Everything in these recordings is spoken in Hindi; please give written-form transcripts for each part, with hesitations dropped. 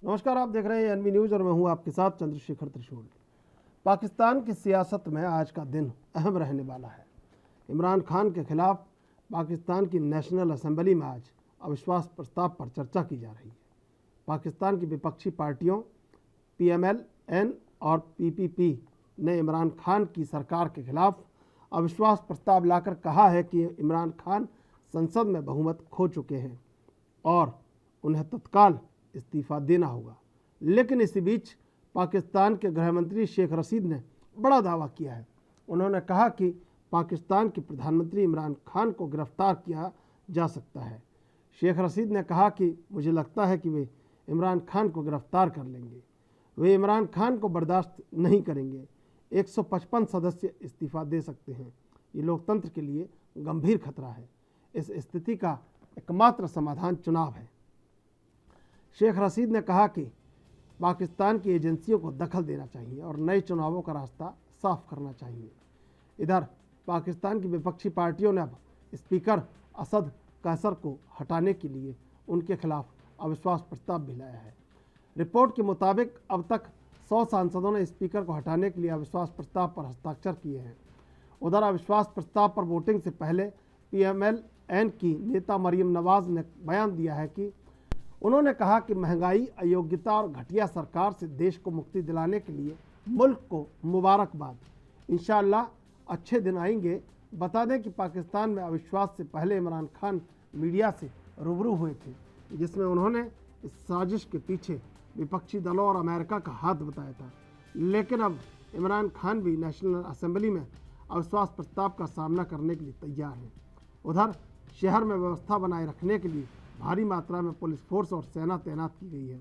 नमस्कार, आप देख रहे हैं एनबी न्यूज़ और मैं हूं आपके साथ चंद्रशेखर त्रिशूल। पाकिस्तान की सियासत में आज का दिन अहम रहने वाला है। इमरान खान के खिलाफ पाकिस्तान की नेशनल असेंबली में आज अविश्वास प्रस्ताव पर चर्चा की जा रही है। पाकिस्तान की विपक्षी पार्टियों PMLN और PPP ने इमरान खान की सरकार के खिलाफ अविश्वास प्रस्ताव लाकर कहा है कि इमरान खान संसद में बहुमत खो चुके हैं और उन्हें तत्काल इस्तीफा देना होगा। लेकिन इसी बीच पाकिस्तान के गृह मंत्री शेख रशीद ने बड़ा दावा किया है। उन्होंने कहा कि पाकिस्तान के प्रधानमंत्री इमरान खान को गिरफ्तार किया जा सकता है। शेख रशीद ने कहा कि मुझे लगता है कि वे इमरान खान को गिरफ्तार कर लेंगे। वे इमरान खान को बर्दाश्त नहीं करेंगे। 155 सदस्य इस्तीफा दे सकते हैं। ये लोकतंत्र के लिए गंभीर खतरा है। इस स्थिति का एकमात्र समाधान चुनाव है। शेख रशीद ने कहा कि पाकिस्तान की एजेंसियों को दखल देना चाहिए और नए चुनावों का रास्ता साफ करना चाहिए। इधर पाकिस्तान की विपक्षी पार्टियों ने अब स्पीकर असद कैसर को हटाने के लिए उनके खिलाफ अविश्वास प्रस्ताव भी लाया है। रिपोर्ट के मुताबिक अब तक 100 सांसदों ने स्पीकर को हटाने के लिए अविश्वास प्रस्ताव पर हस्ताक्षर किए हैं। उधर अविश्वास प्रस्ताव पर वोटिंग से पहले PMLN की नेता मरियम नवाज ने बयान दिया है कि उन्होंने कहा कि महंगाई, अयोग्यता और घटिया सरकार से देश को मुक्ति दिलाने के लिए मुल्क को मुबारकबाद। इंशाअल्लाह अच्छे दिन आएंगे। बता दें कि पाकिस्तान में अविश्वास से पहले इमरान खान मीडिया से रूबरू हुए थे, जिसमें उन्होंने इस साजिश के पीछे विपक्षी दलों और अमेरिका का हाथ बताया था। लेकिन अब इमरान खान भी नेशनल असेंबली में अविश्वास प्रस्ताव का सामना करने के लिए तैयार हैं। उधर शहर में व्यवस्था बनाए रखने के लिए भारी मात्रा में पुलिस फोर्स और सेना तैनात की गई है।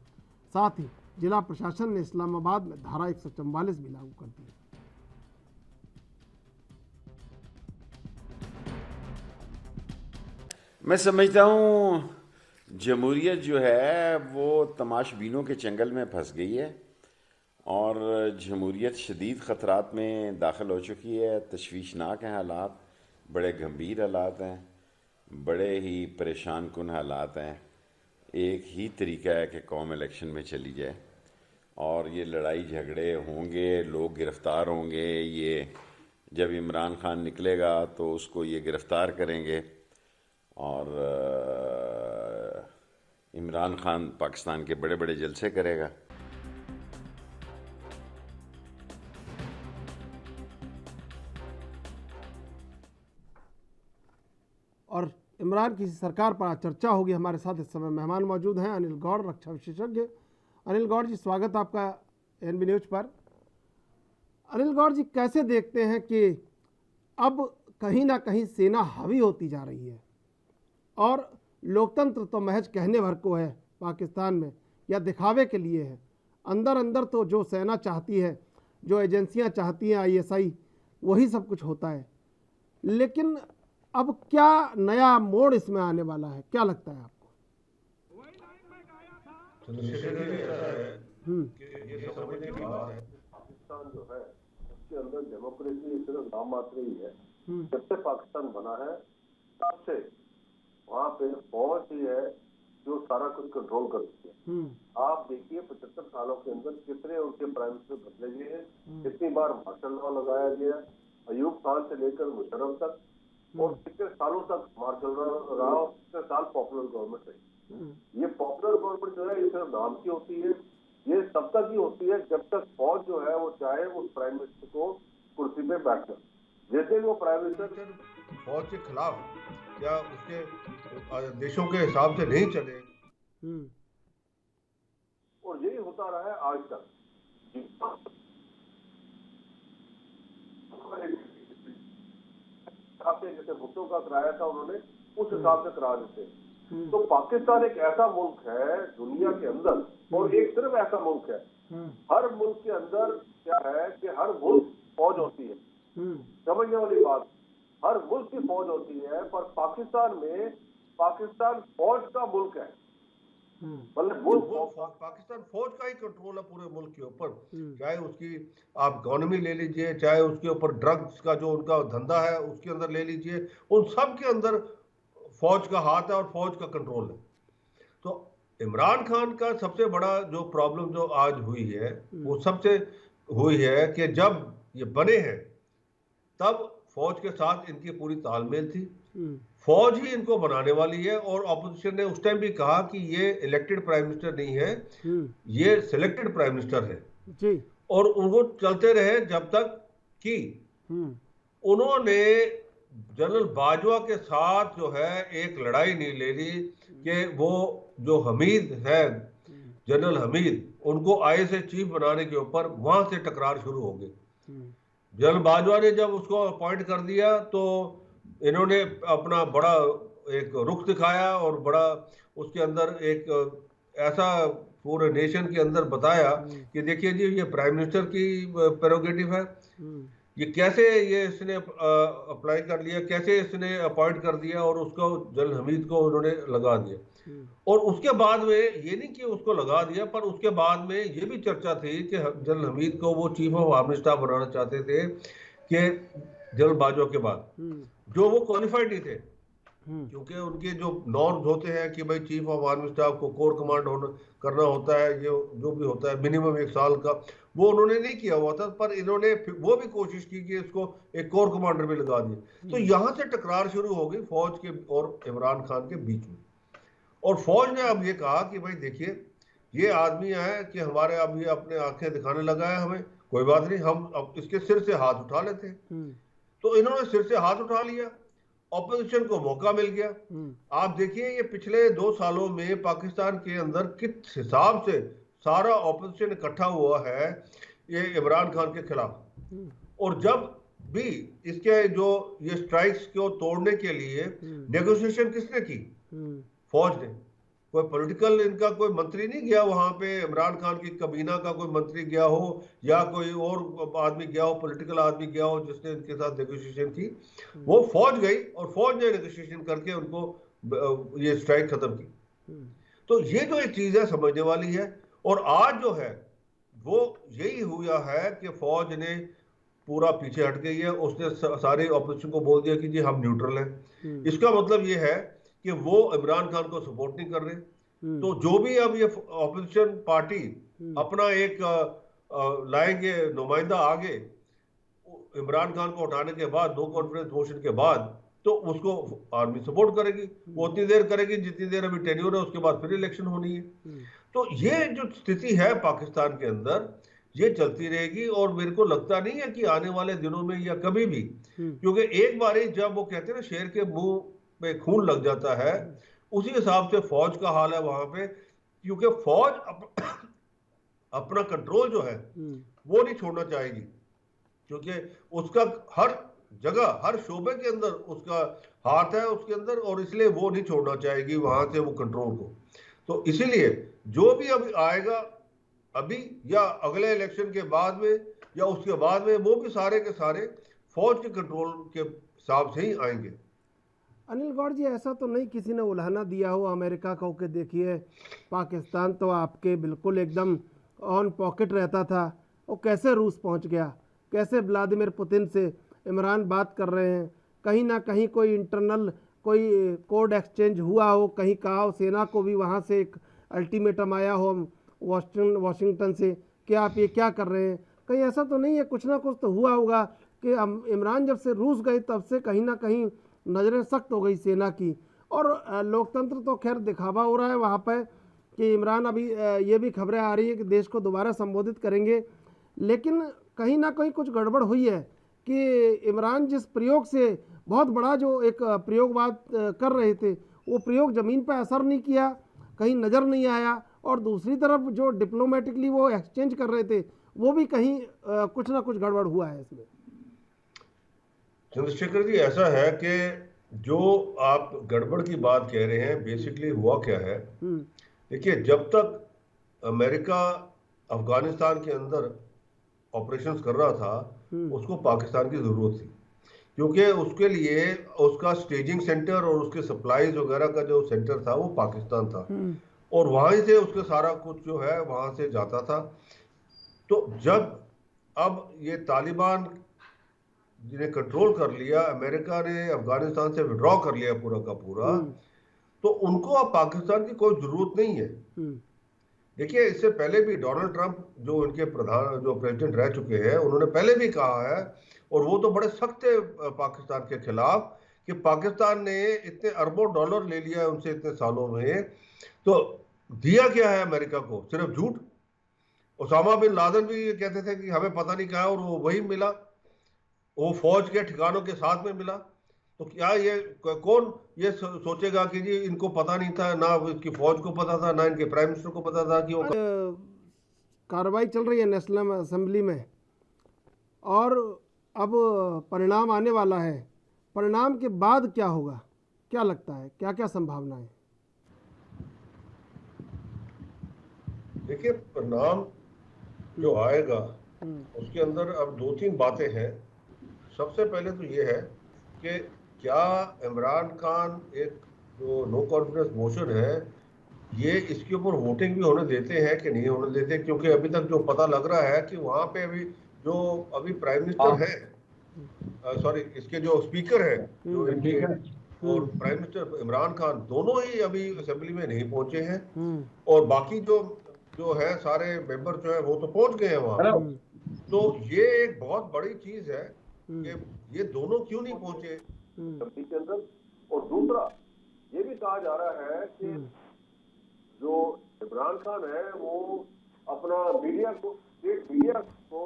साथ ही जिला प्रशासन ने इस्लामाबाद में धारा 144 भी लागू कर दी है। मैं समझता हूँ जमहूरियत जो है वो तमाशबीनों के चंगल में फंस गई है और जमहूरियत शदीद ख़तरात में दाखिल हो चुकी है। तशवीशनाक हैं हालात, बड़े गंभीर हालात हैं, बड़े ही परेशान कुन हालात हैं। एक ही तरीका है कि कौम इलेक्शन में चली जाए और ये लड़ाई झगड़े होंगे, लोग गिरफ़्तार होंगे। ये जब इमरान खान निकलेगा तो उसको ये गिरफ़्तार करेंगे और इमरान खान पाकिस्तान के बड़े बड़े जलसे करेगा। और इमरान की सरकार पर आज चर्चा होगी। हमारे साथ इस समय मेहमान मौजूद हैं अनिल गौड़, रक्षा विशेषज्ञ। अनिल गौड़ जी, स्वागत आपका एनबी न्यूज़ पर। अनिल गौड़ जी, कैसे देखते हैं कि अब कहीं ना कहीं सेना हावी होती जा रही है और लोकतंत्र तो महज कहने भर को है पाकिस्तान में या दिखावे के लिए है। अंदर अंदर तो जो सेना चाहती है, जो एजेंसियां चाहती हैं, ISI, वही सब कुछ होता है। लेकिन अब क्या नया मोड़ इसमें आने वाला है, क्या लगता है आपको? पाकिस्तान जो है उसके अंदर डेमोक्रेसी सिर्फ नाम मात्र ही है। जब से पाकिस्तान बना है तब से वहाँ पे फौज ही है जो सारा कुछ कंट्रोल करती है। आप देखिए 75 सालों के अंदर कितने उनके प्राइम मिनिस्टर बदले गए हैं, कितनी बार मार्शल लॉ लगाया गया, अयूब खान से लेकर मुशर्रफ तक, और कितने सालों तक मार्शल लॉ रहा, कितने साल पॉपुलर गवर्नमेंट रही। ये पॉपुलर गवर्नमेंट जो है ये सिर्फ नाम की होती है, ये तब तक ही होती है जब तक फौज जो है वो चाहे उस प्राइम मिनिस्टर को कुर्सी पे बैठना। जैसे वो प्राइम मिनिस्टर फौज के खिलाफ या उसके देशों के हिसाब से नहीं चले, और यही होता रहा है आज तक। जैसे भुट्टो का कराया था उन्होंने, उस हिसाब से करा देते। तो पाकिस्तान एक ऐसा मुल्क है दुनिया के अंदर, और एक सिर्फ ऐसा मुल्क है, हर मुल्क के अंदर क्या है कि हर मुल्क फौज होती है। समझने वाली बात, हर मुल्क की फौज होती है, पर पाकिस्तान में पाकिस्तान फौज का मुल्क है। मतलब वो पाकिस्तान फौज का ही कंट्रोल है पूरे मुल्क के ऊपर, चाहे उसकी आप इकोनॉमी ले लीजिए, चाहे उसके ऊपर ड्रग्स का जो उनका धंधा है उसके अंदर ले लीजिए, उन सब के अंदर फौज का हाथ है और फौज का कंट्रोल है। तो इमरान खान का सबसे बड़ा जो प्रॉब्लम जो आज हुई है वो सबसे हुई है कि जब ये बने हैं तब फौज के साथ इनकी पूरी तालमेल थी, फौज ही इनको बनाने वाली है, और ऑपोजिशन ने उस टाइम भी कहा कि ये इलेक्टेड प्राइम मिनिस्टर नहीं है, ये सिलेक्टेड प्राइम मिनिस्टर है जी। और उनको चलते रहे जब तक कि उन्होंने जनरल बाजवा के साथ जो है एक लड़ाई नहीं ले ली कि वो जो हमीद है जनरल हमीद उनको आईएसआई चीफ बनाने के ऊपर वहां से टकरार शुरू हो गई। जनरल बाजवा ने जब उसको अपॉइंट कर दिया तो इन्होंने अपना बड़ा एक रुख दिखाया और बड़ा उसके अंदर एक ऐसा पूरे नेशन के अंदर बताया कि देखिए जी ये प्राइम मिनिस्टर की प्रेरोगेटिव है, ये कैसे ये इसने अप्लाई कर लिया, कैसे इसने अपॉइंट कर दिया और उसको जनरल हमीद को उन्होंने लगा दिया। और उसके बाद में ये नहीं कि उसको लगा दिया, पर उसके बाद में ये भी चर्चा थी कि जनरल हमीद को वो चीफ ऑफ आर्मी स्टाफ बनाना चाहते थे कि जनरल बाजवा के बाद, जो वो क्वालिफाइड नहीं थे, क्योंकि उनके जो नॉर्म्स होते हैं कि भाई चीफ ऑफ आर्मी स्टाफ को कोर कमांड करना होता है, ये जो भी होता है मिनिमम 1 साल का, वो उन्होंने नहीं किया हुआ था, पर इन्होंने वो भी कोशिश की कि इसको एक कोर कमांडर भी लगा दिया। तो यहां से टकरार शुरू हो गई फौज के और इमरान खान के बीच में, और फौज ने अब ये कहा कि भाई देखिए ये आदमी है कि हमारे अब ये अपने आंखें दिखाने लगा है हमें, कोई बात नहीं, हम अब इसके सिर से हाथ उठा लेते हैं। तो इन्होंने सिर से हाथ उठा लिया, ऑपोजिशन को मौका मिल गया। आप देखिए ये पिछले 2 सालों में पाकिस्तान के अंदर किस हिसाब से सारा ऑपोजिशन इकट्ठा हुआ है ये इमरान खान के खिलाफ, और जब भी इसके जो ये स्ट्राइक्स को तोड़ने के लिए नेगोशिएशन किसने की, फौज ने। कोई पॉलिटिकल इनका कोई मंत्री नहीं गया वहां पे, इमरान खान की कबीना का कोई मंत्री गया हो या कोई और आदमी गया हो, पॉलिटिकल आदमी गया हो जिसने इनके साथ नेगोशिएशन की, वो फौज गई और फौज ने नेगोशिएशन करके उनको ये स्ट्राइक खत्म की। तो ये जो एक चीज है समझने वाली है, और आज जो है वो यही हुआ है कि फौज ने पूरा पीछे हट गई है, उसने सारे ऑपोजिशन को बोल दिया कि जी हम न्यूट्रल हैं। इसका मतलब ये है कि वो इमरान खान को सपोर्ट नहीं कर रहे। तो जो भी अब ये ऑपोजिशन पार्टी अपना एक लाएंगे नुमाइंदा आगे इमरान खान को उठाने के बाद, नो कॉन्फिडेंस मोशन के बाद, तो उसको आर्मी सपोर्ट करेगी, वो उतनी देर करेगी जितनी देर अभी टेन्योर है, उसके बाद फिर इलेक्शन होनी है। तो ये जो स्थिति है पाकिस्तान के अंदर ये चलती रहेगी, और मेरे को लगता नहीं है कि आने वाले दिनों में या कभी भी, क्योंकि एक बार जब वो कहते हैं ना शेर के मुंह पे खून लग जाता है, उसी हिसाब से फौज का हाल है वहां पे, क्योंकि फौज अपना कंट्रोल जो है वो नहीं छोड़ना चाहेगी, क्योंकि उसका हर जगह हर शोबे के अंदर उसका हाथ है उसके अंदर, और इसलिए वो नहीं छोड़ना चाहेगी वहां से वो कंट्रोल को। तो इसीलिए जो भी अभी आएगा अभी या अगले इलेक्शन के बाद में या उसके बाद में, वो भी सारे के सारे फौज के कंट्रोल के हिसाब से ही आएंगे। अनिल गौड़ जी, ऐसा तो नहीं किसी ने उल्हाना दिया हो अमेरिका को कि देखिए पाकिस्तान तो आपके बिल्कुल एकदम ऑन पॉकेट रहता था, वो कैसे रूस पहुंच गया, कैसे व्लादिमीर पुतिन से इमरान बात कर रहे हैं, कहीं ना कहीं कोई इंटरनल कोई कोड एक्सचेंज हुआ हो, कहीं कहा हो सेना को भी वहाँ से एक अल्टीमेटम आया हो वाशिंगटन से कि आप ये क्या कर रहे हैं, कहीं ऐसा तो नहीं है, कुछ ना कुछ तो हुआ होगा कि इमरान जब से रूस गए तब से कहीं ना कहीं नज़रें सख्त हो गई सेना की। और लोकतंत्र तो खैर दिखावा हो रहा है वहाँ पर कि इमरान अभी ये भी खबरें आ रही है कि देश को दोबारा संबोधित करेंगे, लेकिन कहीं ना कहीं कुछ गड़बड़ हुई है कि इमरान जिस प्रयोग से बहुत बड़ा जो एक प्रयोगवाद कर रहे थे वो प्रयोग ज़मीन पर असर नहीं किया, कहीं नज़र नहीं आया, और दूसरी तरफ जो डिप्लोमेटिकली वो एक्सचेंज कर रहे थे वो भी कहीं कुछ ना कुछ गड़बड़ हुआ है इसमें। चंद्रशेखर जी, ऐसा है कि जो आप गड़बड़ की बात कह रहे हैं बेसिकली हुआ क्या है, देखिए जब तक अमेरिका अफगानिस्तान के अंदर ऑपरेशंस कर रहा था उसको पाकिस्तान की जरूरत थी, क्योंकि उसके लिए उसका स्टेजिंग सेंटर और उसके सप्लाईज वगैरह का जो सेंटर था वो पाकिस्तान था, और वहीं से उसके सारा कुछ जो है वहां से जाता था। तो जब अब ये तालिबान जिन्हें कंट्रोल कर लिया, अमेरिका ने अफगानिस्तान से विड्रॉ कर लिया पूरा का पूरा, तो उनको अब पाकिस्तान की कोई जरूरत नहीं है। देखिए, इससे पहले भी डोनाल्ड ट्रंप जो इनके जो प्रेसिडेंट रह चुके हैं, उन्होंने पहले भी कहा है, और वो तो बड़े सख्त थे पाकिस्तान के खिलाफ, कि पाकिस्तान ने इतने अरबों डॉलर ले लिया है उनसे इतने सालों में, तो दिया क्या है अमेरिका को? सिर्फ झूठ। ओसामा बिन लादेन भी कहते थे कि हमें पता नहीं कहा, और वो वही मिला, वो फौज के ठिकानों के साथ में मिला। तो क्या ये कौन ये सोचेगा कि जी इनको पता नहीं था, ना इसकी फौज को पता था, ना इनके प्राइम मिनिस्टर को पता था कि वो कार्रवाई चल रही है नेशनल असेंबली में, और अब परिणाम आने वाला है। परिणाम के बाद क्या होगा, क्या लगता है, क्या क्या संभावना है? देखिए, परिणाम जो आएगा उसके अंदर अब 2-3 बातें हैं। सबसे पहले तो ये है कि क्या इमरान खान एक जो नो कॉन्फिडेंस मोशन है, ये इसके ऊपर वोटिंग भी होने देते हैं कि नहीं होने देते? क्योंकि अभी तक जो पता लग रहा है कि वहां पे अभी जो अभी प्राइम मिनिस्टर है, सॉरी इसके जो स्पीकर है जो इनके, और प्राइम मिनिस्टर इमरान खान, दोनों ही अभी असेंबली में नहीं पहुंचे हैं, और बाकी जो है सारे मेंबर जो है वो तो पहुंच गए हैं वहां। तो ये एक बहुत बड़ी चीज है कि ये दोनों क्यों नहीं पहुंचे के अंदर। और दूसरा ये भी कहा जा रहा है कि जो इमरान खान है वो अपना मीडिया को, स्टेट मीडिया को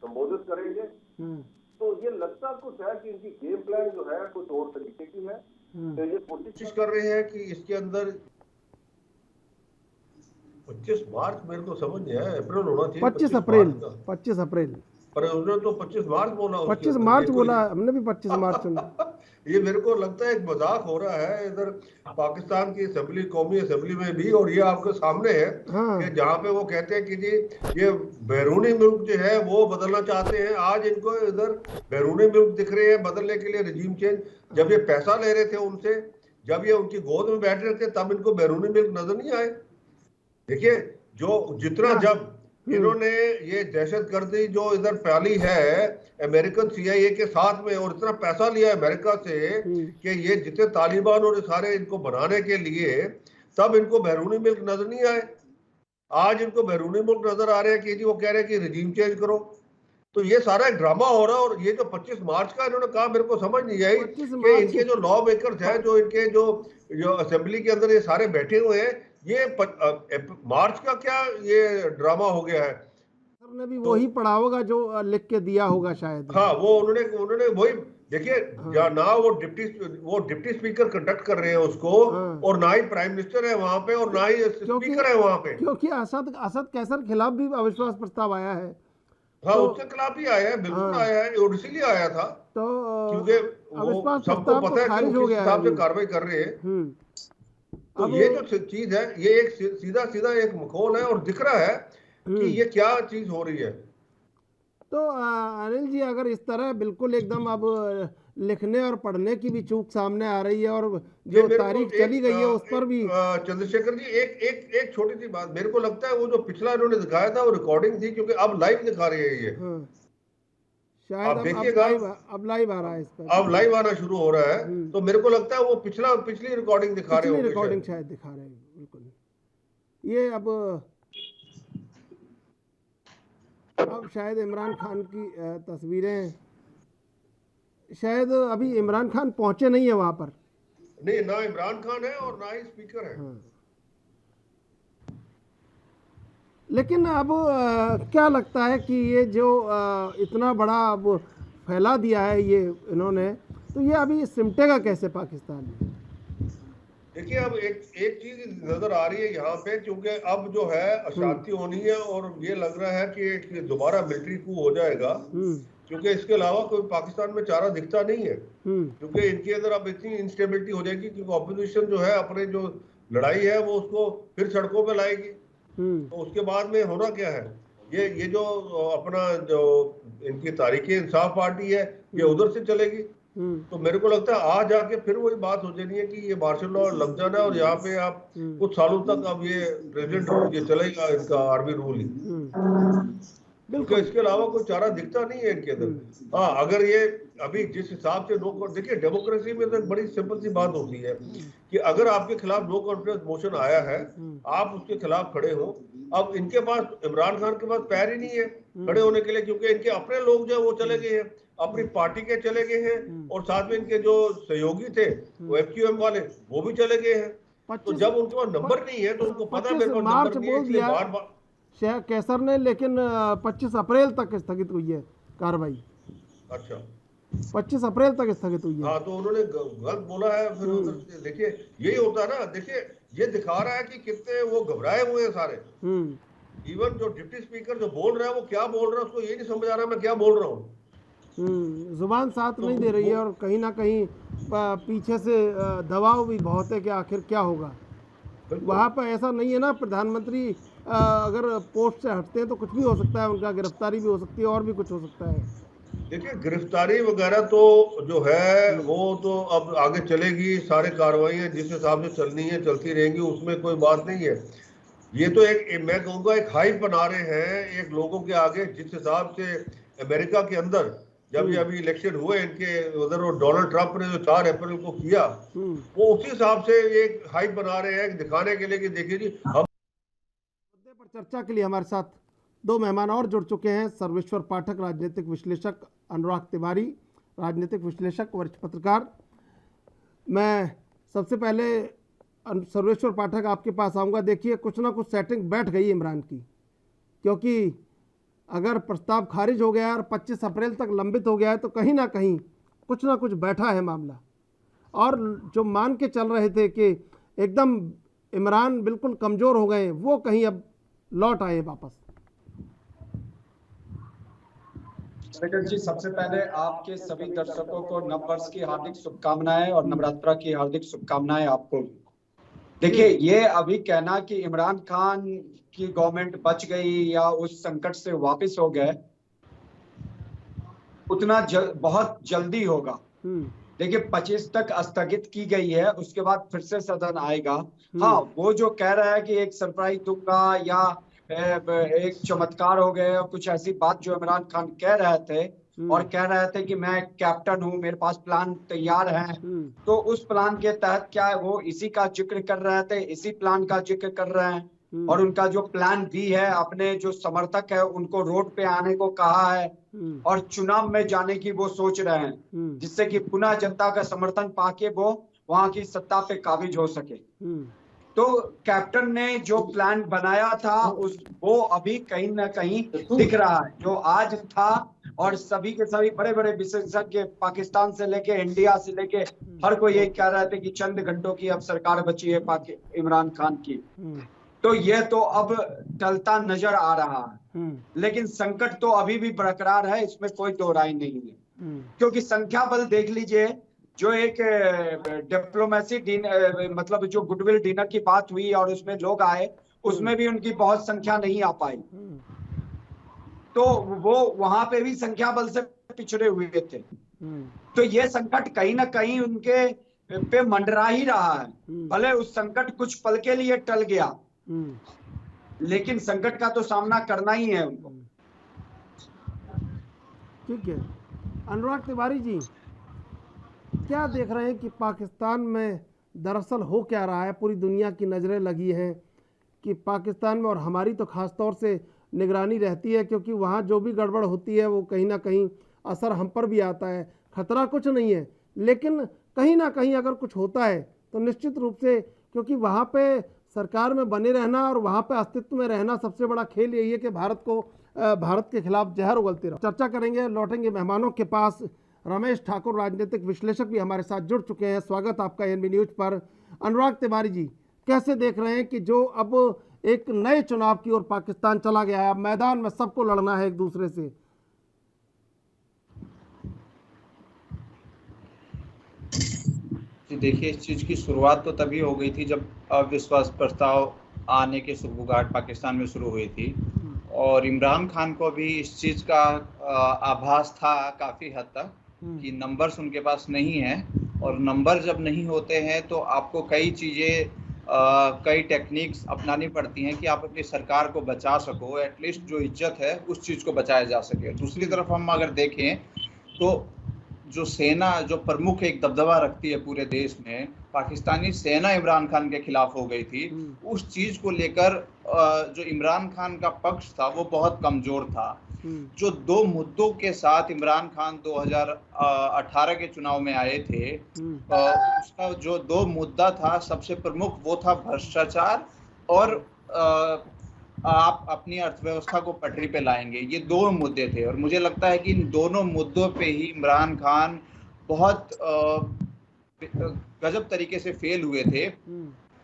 संबोधित करेंगे। तो ये लगता कुछ है कि इनकी गेम प्लान जो है कुछ और तरीके की है। तो ये कोशिश कर रहे हैं कि इसके अंदर 25 मार्च, मेरे को समझ नहीं आया, अप्रैल होना चाहिए, 25 अप्रैल, 25 अप्रैल, पर उन्होंने तो 25 मार्च बोला। 25 मार्च बोला, हमने भी 25 मार्च सुना। ये मेरे को लगता है एक मजाक हो रहा है इधर पाकिस्तान की असेंबली, कौमी असेंबली में भी, और ये आपके सामने है कि जहाँ पे वो कहते हैं कि जी ये बैरूनी मुल्क जो है वो बदलना चाहते हैं। आज इनको इधर बैरूनी मुल्क दिख रहे हैं बदलने के लिए, रिजीम चेंज। जब ये पैसा ले रहे थे उनसे, जब ये उनकी गोद में बैठ रहे थे, तब इनको बैरूनी मुल्क नजर नहीं आए। देखिए, जो जितना जब इन्होंने ये दहशतगर्दी जो इधर फैली है अमेरिकन CIA के साथ में, और इतना पैसा लिया अमेरिका से कि ये जितने तालिबान और सारे इनको बनाने के लिए, तब इनको बैरूनी मुल्क नजर नहीं आए। आज इनको बैरूनी मुल्क नजर आ रहे हैं कि जी वो कह रहे हैं कि रिजीम चेंज करो। तो ये सारा एक ड्रामा हो रहा है। और ये जो 25 मार्च का इन्होंने कहा, मेरे को समझ नहीं आई कि इनके जो लॉ मेकर्स हैं, जो इनके जो असेंबली के अंदर ये सारे बैठे हुए हैं, ये मार्च का क्या ये ड्रामा हो गया है? सर ने भी वही पढ़ा होगा जो लिख के दिया होगा शायद। हाँ, वो उन्होंने वही। देखिए, ना वो डिप्टी स्पीकर कंडक्ट कर रहे हैं उसको, और ना ही प्राइम मिनिस्टर है वहां पे, और ना ही स्पीकर है वहां पे। क्योंकि असद कैसर खिलाफ भी अविश्वास प्रस्ताव आया है। हाँ, उसके खिलाफ ही आया है, बिल्कुल आया है, और इसीलिए आया था तो क्योंकि वो सबको पता है कि किस हिसाब से कार्रवाई कर रहे हैं। तो ये जो चीज है, ये एक सीधा एक मखौल है, और दिख रहा है कि ये क्या चीज हो रही है। तो अनिल जी, अगर इस तरह बिल्कुल एकदम अब लिखने और पढ़ने की भी चूक सामने आ रही है, और जो तारीख चली गई है उस पर भी। चंद्रशेखर जी, एक छोटी सी बात, मेरे को लगता है वो जो पिछला इन्होंने दिखाया था वो रिकॉर्डिंग थी, क्योंकि अब लाइव दिखा रहे हैं ये। शायद अब लाइव आ रहा है इस पर, अब लाइव आना शुरू हो रहा है। तो मेरे को लगता है वो पिछली रिकॉर्डिंग दिखा रहे हैं, रिकॉर्डिंग शायद दिखा रहे हैं। बिल्कुल, ये अब शायद इमरान खान की तस्वीरें, शायद अभी इमरान खान पहुंचे नहीं है वहां पर। नहीं, ना इमरान खान है और ना ही स्पीकर है। लेकिन अब क्या लगता है कि ये जो इतना बड़ा अब फैला दिया है ये इन्होंने, तो ये अभी सिमटेगा कैसे पाकिस्तान में? देखिए, अब एक चीज नजर आ रही है यहाँ पे, क्योंकि अब जो है अशांति होनी है, और ये लग रहा है कि दोबारा मिलिट्री कू हो जाएगा, क्योंकि इसके अलावा कोई पाकिस्तान में चारा दिखता नहीं है। क्योंकि इनके अंदर अब इतनी इंस्टेबिलिटी हो जाएगी, क्योंकि ऑपोजिशन जो है अपने जो लड़ाई है वो उसको फिर सड़कों पे लाएगी। तो उसके बाद में होना क्या है, ये जो अपना जो इनकी तारीख इंसाफ पार्टी है, ये उधर से चलेगी। तो मेरे को लगता है आज जाके फिर वही बात हो जानी है कि ये मार्शल लॉ लग जाना है और यहाँ पे आप कुछ सालों तक अब ये प्रेसिडेंट रूल ये चलेगा, इनका आर्मी रूल ही, क्योंकि इसके अलावा कोई चारा दिखता नहीं है इनके अंदर। हाँ, अगर ये अभी जिस हिसाब से देखिए डेमोक्रेसी में तो एक बड़ी सिंपल सी बात होती है कि अगर आपके खिलाफ नो कॉन्फिडेंस मोशन आया है, आप उसके खिलाफ खड़े हो। अब इनके पास, इमरान खान के पास पैर ही नहीं है खड़े होने के लिए, क्योंकि इनके अपने लोग जो है वो चले गए हैं, अपनी पार्टी के चले गए हैं, और साथ में इनके जो सहयोगी थे वो FQM वाले वो भी चले गए हैं। तो जब उनके पास नंबर नहीं है तो उनको पता है मेरे पास नंबर नहीं है, इसलिए बार-बार शेख कैसर ने, लेकिन 25 अप्रैल तक स्थगित हुई है कार्रवाई। अच्छा, 25 अप्रैल तक स्थगित हुई है। हाँ, तो उन्होंने गलत बोला है। फिर उधर देखिए यही होता है ना, देखिए ये दिखा रहा है कि कितने वो घबराए हुए हैं सारे। इवन जो डिप्टी स्पीकर जो बोल रहा है वो क्या बोल रहा है उसको ये नहीं समझ आ रहा मैं क्या बोल रहा हूँ। जुबान साथ नहीं दे रही है, और कहीं ना कहीं पीछे से दबाव भी बहुत है कि आखिर क्या होगा। वहाँ पर ऐसा नहीं है ना, प्रधानमंत्री अगर पोस्ट से हटते हैं तो कुछ भी हो सकता है, उनका गिरफ्तारी भी हो सकती है और भी कुछ हो सकता है। देखिए गिरफ्तारी वगैरह तो जो है वो तो अब आगे चलेगी, सारे कार्रवाइयाँ जिस हिसाब से चलनी है चलती रहेंगी, उसमें कोई बात नहीं है। ये तो एक, मैं कहूँगा एक हाइप बना रहे हैं एक लोगों के आगे, जिस हिसाब से अमेरिका के अंदर जब ये अभी इलेक्शन हुए इनके उधर, और डोनाल्ड ट्रंप ने जो 4 अप्रैल को किया, वो उसी हिसाब से एक हाइप बना रहे हैं दिखाने के लिए कि देखिए जी हम। मुद्दे पर चर्चा के लिए हमारे साथ 2 मेहमान और जुड़ चुके हैं। सर्वेश्वर पाठक, राजनीतिक विश्लेषक, अनुराग तिवारी, राजनीतिक विश्लेषक, वरिष्ठ पत्रकार। मैं सबसे पहले सर्वेश्वर पाठक आपके पास आऊँगा। देखिए कुछ ना कुछ सेटिंग बैठ गई इमरान की, क्योंकि अगर प्रस्ताव खारिज हो गया और 25 अप्रैल तक लंबित हो गया है तो कहीं ना कहीं कुछ ना कुछ बैठा है मामला। और जो मान के चल रहे थे कि एकदम इमरान बिल्कुल कमज़ोर हो गए, वो कहीं अब लौट आए वापस। शेखर जी, सबसे पहले आपके सभी दर्शकों को नववर्ष की हार्दिक शुभकामनाएं और नवरात्रा की हार्दिक शुभकामनाएं आपको। देखिए, ये अभी कहना कि इमरान खान की गवर्नमेंट बच गई या उस संकट से वापस हो गए, उतना बहुत जल्दी होगा। देखिए 25 तक स्थगित की गई है, उसके बाद फिर से सदन आएगा। हाँ, वो जो कह रहा है कि एक सरप्राइज दूंगा या एक चमत्कार हो गए, कुछ ऐसी बात जो इमरान खान कह रहे थे, और कह रहे थे कि मैं कैप्टन हूं, मेरे पास प्लान तैयार है। तो उस प्लान के तहत क्या है, वो इसी का जिक्र कर रहे थे, इसी प्लान का जिक्र कर रहे हैं। और उनका जो प्लान भी है, अपने जो समर्थक है उनको रोड पे आने को कहा है, और चुनाव में जाने की वो सोच रहे हैं, जिससे कि पुनः जनता का समर्थन पाके वो वहां की सत्ता पे काबिज हो सके। तो कैप्टन ने जो प्लान बनाया था वो अभी कहीं ना कहीं दिख रहा है, जो आज था। और सभी के सभी बड़े बड़े विशेषज्ञ, पाकिस्तान से लेके इंडिया से लेके हर कोई यही कह रहे थे कि चंद घंटों की अब सरकार बची है इमरान खान की। तो ये तो अब टलता नजर आ रहा है, लेकिन संकट तो अभी भी बरकरार है, इसमें कोई दो राय नहीं है। क्योंकि संख्या बल देख लीजिए, जो एक डिप्लोमेसी मतलब जो गुडविल डिनर की बात हुई और उसमें लोग आए, उसमें भी उनकी बहुत संख्या नहीं आ पाई। तो वो वहां पे भी संख्या बल से पिछड़े हुए थे। तो ये संकट कहीं ना कहीं उनके पे मंडरा ही रहा है। भले उस संकट कुछ पल के लिए टल गया, लेकिन संकट का तो सामना करना ही है उनको। ठीक है, अनुराग तिवारी जी, क्या देख रहे हैं कि पाकिस्तान में दरअसल हो क्या रहा है? पूरी दुनिया की नज़रें लगी हैं कि पाकिस्तान में, और हमारी तो ख़ास तौर से निगरानी रहती है, क्योंकि वहाँ जो भी गड़बड़ होती है वो कहीं ना कहीं असर हम पर भी आता है। खतरा कुछ नहीं है, लेकिन कहीं ना कहीं अगर कुछ होता है तो निश्चित रूप से, क्योंकि वहाँ पे सरकार में बने रहना और वहाँ पे अस्तित्व में रहना, सबसे बड़ा खेल यही है कि भारत के खिलाफ जहर उगलते रहो। चर्चा करेंगे, लौटेंगे मेहमानों के पास। रमेश ठाकुर, राजनीतिक विश्लेषक, भी हमारे साथ जुड़ चुके हैं। स्वागत आपका एनबी न्यूज़ पर। अनुराग तिवारी जी, कैसे देख रहे हैं कि जो अब एक नए चुनाव की ओर पाकिस्तान चला गया है, अब मैदान में सबको लड़ना है एक दूसरे से? देखिए, इस चीज की शुरुआत तो तभी हो गई थी जब अविश्वास प्रस्ताव आने की सुगबुगाहट पाकिस्तान में शुरू हुई थी, और इमरान खान को भी इस चीज का आभास था काफी हद तक कि नंबर्स उनके पास नहीं है, और नंबर जब नहीं होते हैं तो आपको कई चीज़ें कई टेक्निक्स अपनानी पड़ती हैं कि आप अपनी सरकार को बचा सको, एटलीस्ट जो इज्जत है उस चीज़ को बचाया जा सके। दूसरी तरफ हम अगर देखें तो जो सेना जो प्रमुख एक दबदबा रखती है पूरे देश में, पाकिस्तानी सेना इमरान खान के खिलाफ हो गई थी। उस चीज को लेकर जो इमरान खान का पक्ष था वो बहुत कमजोर था। जो दो मुद्दों के साथ इमरान खान 2018 के चुनाव में आए थे, उसका जो दो मुद्दा था सबसे प्रमुख वो था भ्रष्टाचार और आप अपनी अर्थव्यवस्था को पटरी पे लाएंगे। ये दो मुद्दे थे और मुझे लगता है कि इन दोनों मुद्दों पे ही इमरान खान बहुत गजब तरीके से फेल हुए थे।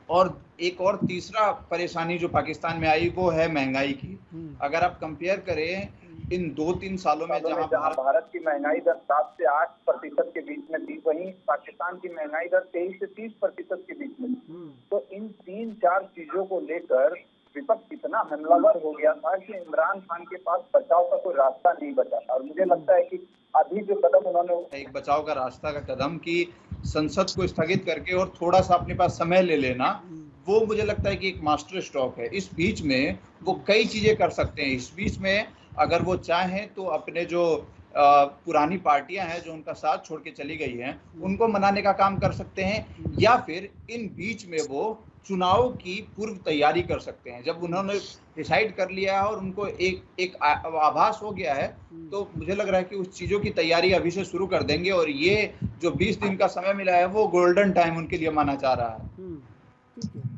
और एक और तीसरा परेशानी जो पाकिस्तान में आई वो है महंगाई की। अगर आप कंपेयर करें इन 2-3 सालों में जहां भारत की महंगाई दर 7 से 8% के बीच में थी, वहीं पाकिस्तान की महंगाई दर 23 से 30% के बीच में थी। तो इन 3-4 चीजों को लेकर विपक्ष इतना हमलावर हो गया था कि इमरान खान के पास बचाव का कोई रास्ता नहीं बचा था। और मुझे लगता है कि अभी जो कदम उन्होंने एक बचाव का रास्ता का कदम कि संसद को स्थगित करके और थोड़ा सा अपने पास समय ले लेना, वो मुझे लगता है कि एक मास्टर स्ट्रोक है। इस बीच में वो कई चीजें कर सकते हैं। इस बीच में अगर वो चाहें तो अपने जो पुरानी पार्टियां हैं जो उनका साथ छोड़ के चली गई हैं उनको मनाने का काम कर सकते हैं, या फिर इन बीच में वो चुनाव की पूर्व तैयारी कर सकते हैं। जब उन्होंने डिसाइड कर लिया है और उनको एक आभास हो गया है तो मुझे लग रहा है कि उस चीज़ों की तैयारी अभी से शुरू कर देंगे। और ये जो 20 दिन का समय मिला है वो गोल्डन टाइम उनके लिए माना जा रहा है। ठीक है।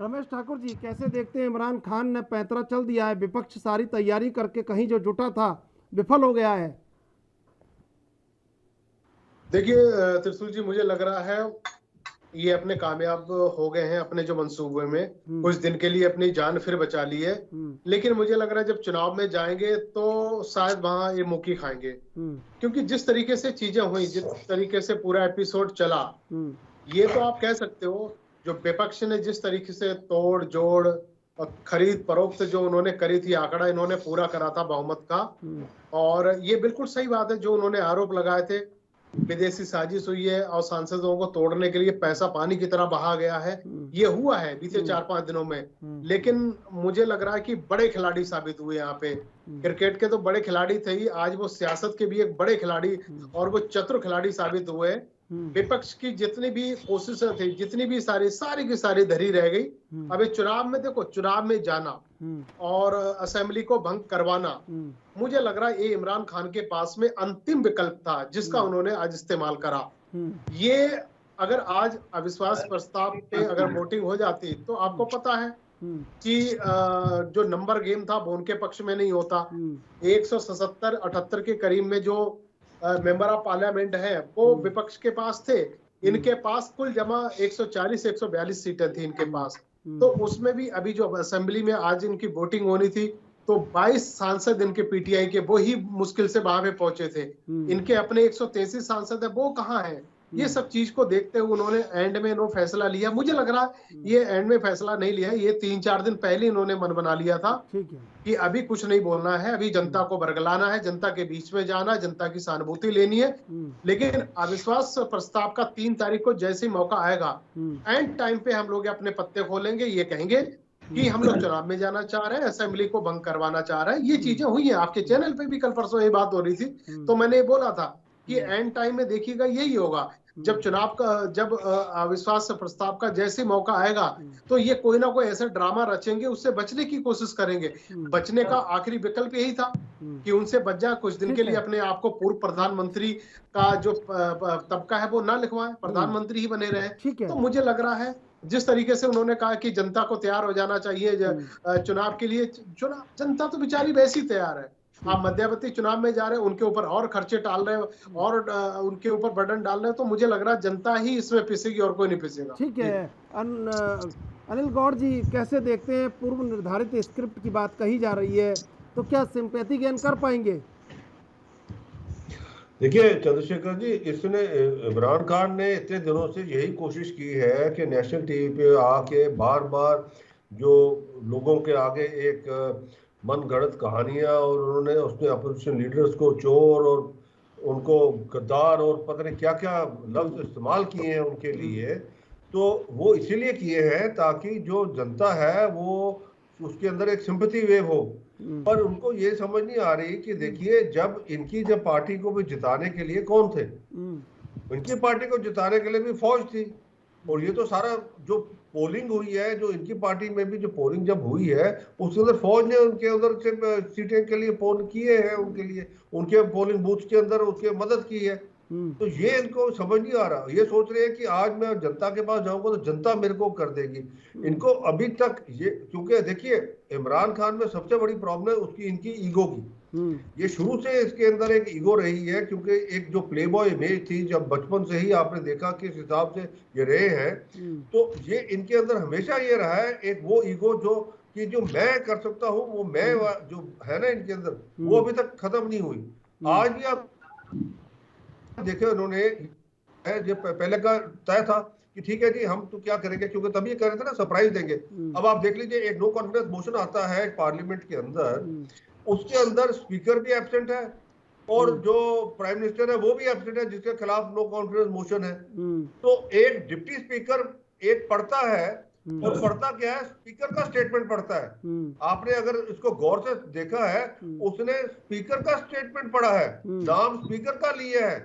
रमेश ठाकुर जी, कैसे देखते हैं इमरान खान ने पैंतरा चल दिया है, विपक्ष सारी तैयारी करके कहीं जो जुटा था विफल हो गया है? देखिए त्रिशूल जी, मुझे लग रहा है ये अपने कामयाब हो गए हैं अपने जो मंसूबे में। कुछ दिन के लिए अपनी जान फिर बचा ली है, लेकिन मुझे लग रहा है जब चुनाव में जाएंगे तो शायद वहां ये मुक्की खाएंगे। क्योंकि जिस तरीके से चीजें हुई, जिस तरीके से पूरा एपिसोड चला, ये तो आप कह सकते हो जो विपक्ष ने जिस तरीके से तोड़ जोड़ और खरीद फरोख्त जो उन्होंने करी थी, आंकड़ा इन्होंने पूरा करा था बहुमत का। और ये बिल्कुल सही बात है जो उन्होंने आरोप लगाए थे, विदेशी साजिश हुई है और सांसदों को तोड़ने के लिए पैसा पानी की तरह बहा गया है, ये हुआ है बीते 4-5 दिनों में। लेकिन मुझे लग रहा है कि बड़े खिलाड़ी साबित हुए यहाँ पे। क्रिकेट के तो बड़े खिलाड़ी थे ही, आज वो सियासत के भी एक बड़े खिलाड़ी और वो चतुर खिलाड़ी साबित हुए। विपक्ष की जितनी भी कोशिशें थी, जितनी भी सारी की सारी धरी रह गई। अभी चुनाव में देखो, चुनाव में जाना और असेंबली को भंग करवाना, मुझे लग रहा है ये इमरान खान के पास में अंतिम विकल्प था जिसका उन्होंने आज इस्तेमाल करा। ये अगर आज अविश्वास प्रस्ताव पे अगर वोटिंग हो जाती तो आपको पता है कि जो नंबर गेम था वो उनके पक्ष में नहीं होता। 177-78 के करीब में जो मेंबर ऑफ पार्लियामेंट है वो विपक्ष के पास थे। इनके पास कुल जमा 140-142 सीटें थी इनके पास। तो उसमें भी अभी जो असेंबली में आज इनकी वोटिंग होनी थी तो 22 सांसद इनके पीटीआई के वो ही मुश्किल से वहां पे पहुंचे थे। इनके अपने 133 सांसद है, वो कहाँ है? ये सब चीज को देखते हुए उन्होंने एंड में इन्होंने फैसला लिया। मुझे लग रहा है ये एंड में फैसला नहीं लिया, ये 3-4 दिन पहले इन्होंने मन बना लिया था कि अभी कुछ नहीं बोलना है, अभी जनता को बरगलाना है, जनता के बीच में जाना, जनता की सहानुभूति लेनी है। लेकिन अविश्वास प्रस्ताव का 3 तारीख को जैसे मौका आएगा, एंड टाइम पे हम लोग अपने पत्ते खोलेंगे, ये कहेंगे कि हम लोग चुनाव में जाना चाह रहे हैं, असेंबली को भंग करवाना चाह रहे हैं। ये चीजें हुई हैं। आपके चैनल पे भी कल परसों ये बात हो रही थी, तो मैंने बोला था कि एंड टाइम में देखिएगा यही होगा। जब चुनाव का, जब अविश्वास प्रस्ताव का जैसे मौका आएगा तो ये कोई ना कोई ऐसा ड्रामा रचेंगे, उससे बचने की कोशिश करेंगे। बचने का आखिरी विकल्प यही था कि उनसे बच जाए, कुछ दिन के लिए अपने आप को पूर्व प्रधानमंत्री का जो तबका है वो ना लिखवाएं, प्रधानमंत्री ही बने रहे। तो मुझे लग रहा है जिस तरीके से उन्होंने कहा कि जनता को तैयार हो जाना चाहिए चुनाव के लिए, चुनाव जनता तो बेचारी वैसी तैयार है। आप मध्यावधि चुनाव में जा रहे हैं, उनके ऊपर और खर्चे डाल रहे हो और उनके ऊपर बर्डन डाल रहे हो, तो मुझे लग रहा है जनता ही इसमें पिसेगी और कोई नहीं पिसेगा। ठीक है। अनिल गौड़ जी, कैसे देखते हैं पूर्व निर्धारित स्क्रिप्ट की बात कही जा रही है, तो क्या सिंपैथी गेन कर पाएंगे? देखिए चंद्रशेखर जी, इसने इमरान खान ने इतने दिनों से यही कोशिश की है कि नेशनल टीवी पे आके बार बार जो लोगों के आगे एक मनगढ़ंत कहानियां, और उन्होंने उसने अपोजिशन लीडर्स को चोर और उनको गद्दार और पता नहीं क्या क्या लफ्ज इस्तेमाल किए हैं उनके लिए, तो वो इसीलिए किए हैं ताकि जो जनता है वो उसके अंदर एक सिंपैथी वेव हो। पर उनको ये समझ नहीं आ रही कि देखिए, जब पार्टी को भी जिताने के लिए कौन थे, इनकी पार्टी को जिताने के लिए भी फौज थी। और ये तो सारा जो पोलिंग हुई है, जो इनकी पार्टी में भी जो पोलिंग जब हुई है, उसके अंदर फौज ने उनके उधर से सीटें के लिए पोल किए हैं, उनके लिए उनके पोलिंग बूथ के अंदर उसके मदद की है। तो ये इनको समझ नहीं आ रहा। ये सोच रहे हैं कि आज मैं जनता के पास जाऊंगा तो जनता मेरे को कर देगी। इनको अभी तक ये, क्योंकि देखिए इमरान खान में सबसे बड़ी प्रॉब्लम है उसकी इनकी ईगो की। ये शुरू से इसके अंदर एक ईगो रही है, क्योंकि एक जो प्ले बॉय इमेज थी, जब बचपन से ही आपने देखा किस हिसाब से ये रहे हैं, तो ये इनके अंदर हमेशा ये रहा है एक वो ईगो जो मैं कर सकता हूँ, वो मैं जो है ना इनके अंदर, वो अभी तक खत्म नहीं हुई। आज भी आप देखे उन्होंने जो पहले का तय था कि ठीक है जी हम तो क्या करेंगे, क्योंकि तभी कह रहे थे ना सरप्राइज देंगे। अब आप देख लीजिए, एक नो कॉन्फिडेंस मोशन आता है पार्लियामेंट के अंदर, उसके अंदर स्पीकर भी एब्सेंट है और जो प्राइम मिनिस्टर है वो भी एब्सेंट है, जिसके खिलाफ नो कॉन्फिडेंस मोशन है। तो एक डिप्टी स्पीकर एक पढ़ता है, और पढ़ता क्या है, स्पीकर का स्टेटमेंट पढ़ता है। आपने अगर इसको गौर से देखा है, उसने स्पीकर का स्टेटमेंट पढ़ा है, नाम स्पीकर का लिया है।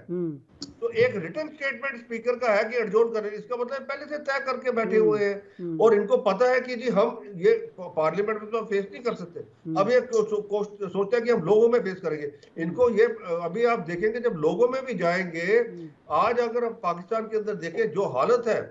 तो एक रिटन स्टेटमेंट स्पीकर का है कि एडजोर्न करें, इसका मतलब पहले से तय करके बैठे हुए हैं और इनको पता है कि जी हम ये पार्लियामेंट में तो फेस नहीं कर सकते। अब ये सोचते हैं कि हम लोगों में फेस करेंगे। इनको ये अभी आप देखेंगे जब लोगों में भी जाएंगे, आज अगर आप पाकिस्तान के अंदर देखें जो हालत है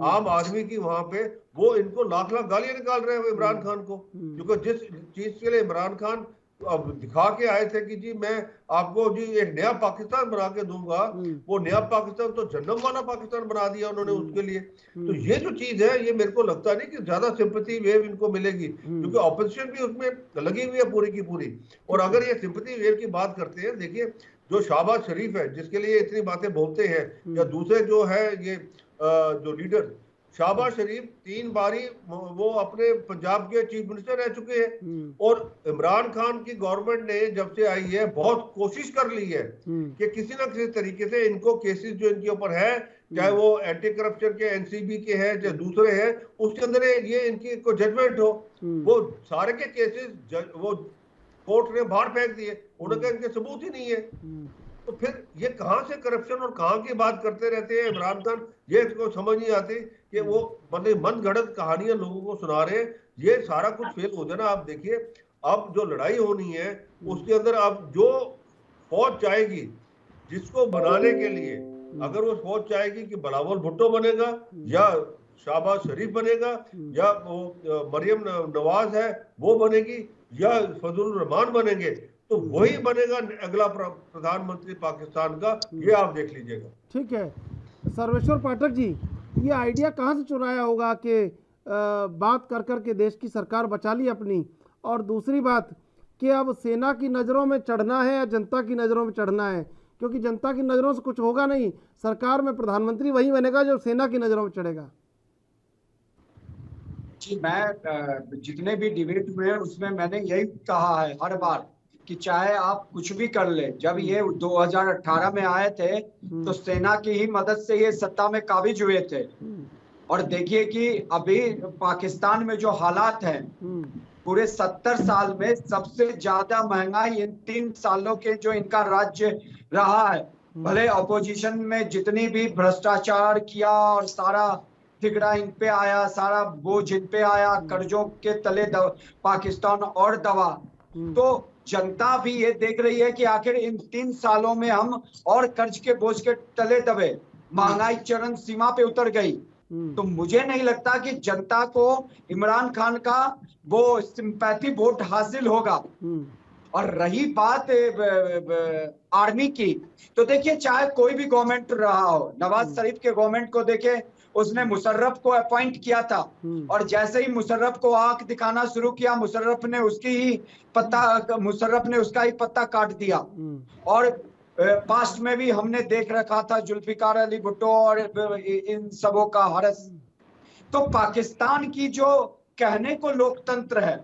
आम आदमी की, वहां पे वो इनको लाख लाख गालियां निकाल रहे हैं इमरान खान को, क्योंकि जिस चीज के लिए इमरान खान अब दिखा के आए थे कि जी मैं आपको जी एक नया पाकिस्तान बना के दूंगा, वो नया पाकिस्तान तो जन्नत वाला पाकिस्तान बना दिया उन्होंने उसके लिए। तो ये जो चीज है, ये मेरे को लगता नहीं कि ज्यादा सिंपैथी वेव इनको मिलेगी, क्योंकि ऑपोजिशन भी उसमें लगी हुई है पूरी की पूरी। और अगर ये सिंपैथी वेव की बात करते हैं, देखिए जो शहबाज शरीफ है जिसके लिए इतनी बातें बोलते हैं, या दूसरे जो है ये जो लीडर शहबाज शरीफ 3 बारी वो अपने पंजाब के चीफ मिनिस्टर रह चुके हैं। और इमरान खान की गवर्नमेंट ने जब से आई है बहुत कोशिश कर ली है कि किसी ना किसी तरीके से इनको केसेस जो इनके ऊपर है, चाहे वो एंटी करप्शन के एनसीबी के हैं चाहे दूसरे हैं, उसके अंदर ये इनकी को जजमेंट हो, वो सारे के केसेस वो कोर्ट ने बाहर फेंक दिए, उनके इनके सबूत ही नहीं है। तो फिर ये कहां से करप्शन और कहां की बात करते रहते हैं इमरान खान, ये इसको समझ नहीं आती कि वो मतलब मन गढ़ंत कहानियां लोगों को सुना रहे हैं। ये सारा कुछ फेल हो जाना। आप देखिए अब जो लड़ाई होनी है उसके अंदर अब जो फौज चाहेगी जिसको बनाने के लिए, अगर वो फौज चाहेगी कि बिलावल भुट्टो बनेगा या शहबाज शरीफ बनेगा या वो मरियम नवाज है वो बनेगी या फजलुर रहमान बनेंगे, तो वही बनेगा अगला प्रधानमंत्री पाकिस्तान का। ये आप देख लीजिएगा। ठीक है सर्वेश्वर पाठक जी, ये आइडिया कहाँ से चुराया होगा कि बात कर कर के देश की सरकार बचा ली अपनी, और दूसरी बात कि अब सेना की नज़रों में चढ़ना है या जनता की नज़रों में चढ़ना है, क्योंकि जनता की नज़रों से कुछ होगा नहीं, सरकार में प्रधानमंत्री वही बनेगा जो सेना की नज़रों में चढ़ेगा। जी मैं जितने भी डिबेट हुए हैं उसमें मैंने यही कहा है हर बार कि चाहे आप कुछ भी कर ले, जब ये 2018 में आए थे तो सेना की ही मदद से ये सत्ता में काबिज हुए थे। और देखिए कि अभी पाकिस्तान में जो हालात हैं, पूरे 70 साल में सबसे ज्यादा महंगाई इन 3 सालों के जो इनका राज्य रहा है। भले ऑपोजिशन में जितनी भी भ्रष्टाचार किया और सारा ठिकरा इन पे आया, सारा बोझ इन पे आया, कर्जों के तले पाकिस्तान और दबा, तो जनता भी ये देख रही है कि आखिर इन 3 सालों में हम और कर्ज के बोझ के तले दबे, महंगाई चरम सीमा पे उतर गई। तो मुझे नहीं लगता कि जनता को इमरान खान का वो सिंपैथी वोट हासिल होगा। और रही बात आर्मी की, तो देखिए चाहे कोई भी गवर्नमेंट रहा हो, नवाज शरीफ के गवर्नमेंट को देखे, उसने मुशर्रफ को अपॉइंट किया था और जैसे ही मुशर्रफ को आंख दिखाना शुरू किया, मुशर्रफ ने उसका ही पत्ता काट दिया। और पास्ट में भी हमने देख रखा था जुल्फिकार अली भुट्टो और इन सबों का हरस। तो पाकिस्तान की जो कहने को लोकतंत्र है,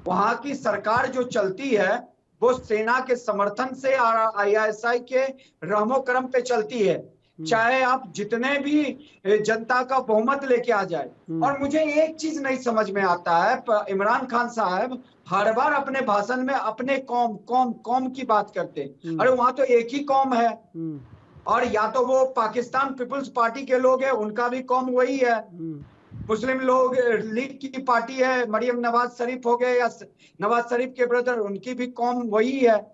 वहां की सरकार जो चलती है, वो सेना के समर्थन से ISI के रहमो करम पे चलती है, चाहे आप जितने भी जनता का बहुमत लेके आ जाए। और मुझे एक चीज नहीं समझ में आता है, इमरान खान साहब हर बार अपने भाषण में अपने कौम की बात करते हैं। अरे वहां तो एक ही कौम है, और या तो वो पाकिस्तान पीपुल्स पार्टी के लोग हैं, उनका भी कौम वही है। मुस्लिम लोग लीग की पार्टी है, मरियम नवाज शरीफ हो गए या नवाज शरीफ के ब्रदर, उनकी भी कौम वही है।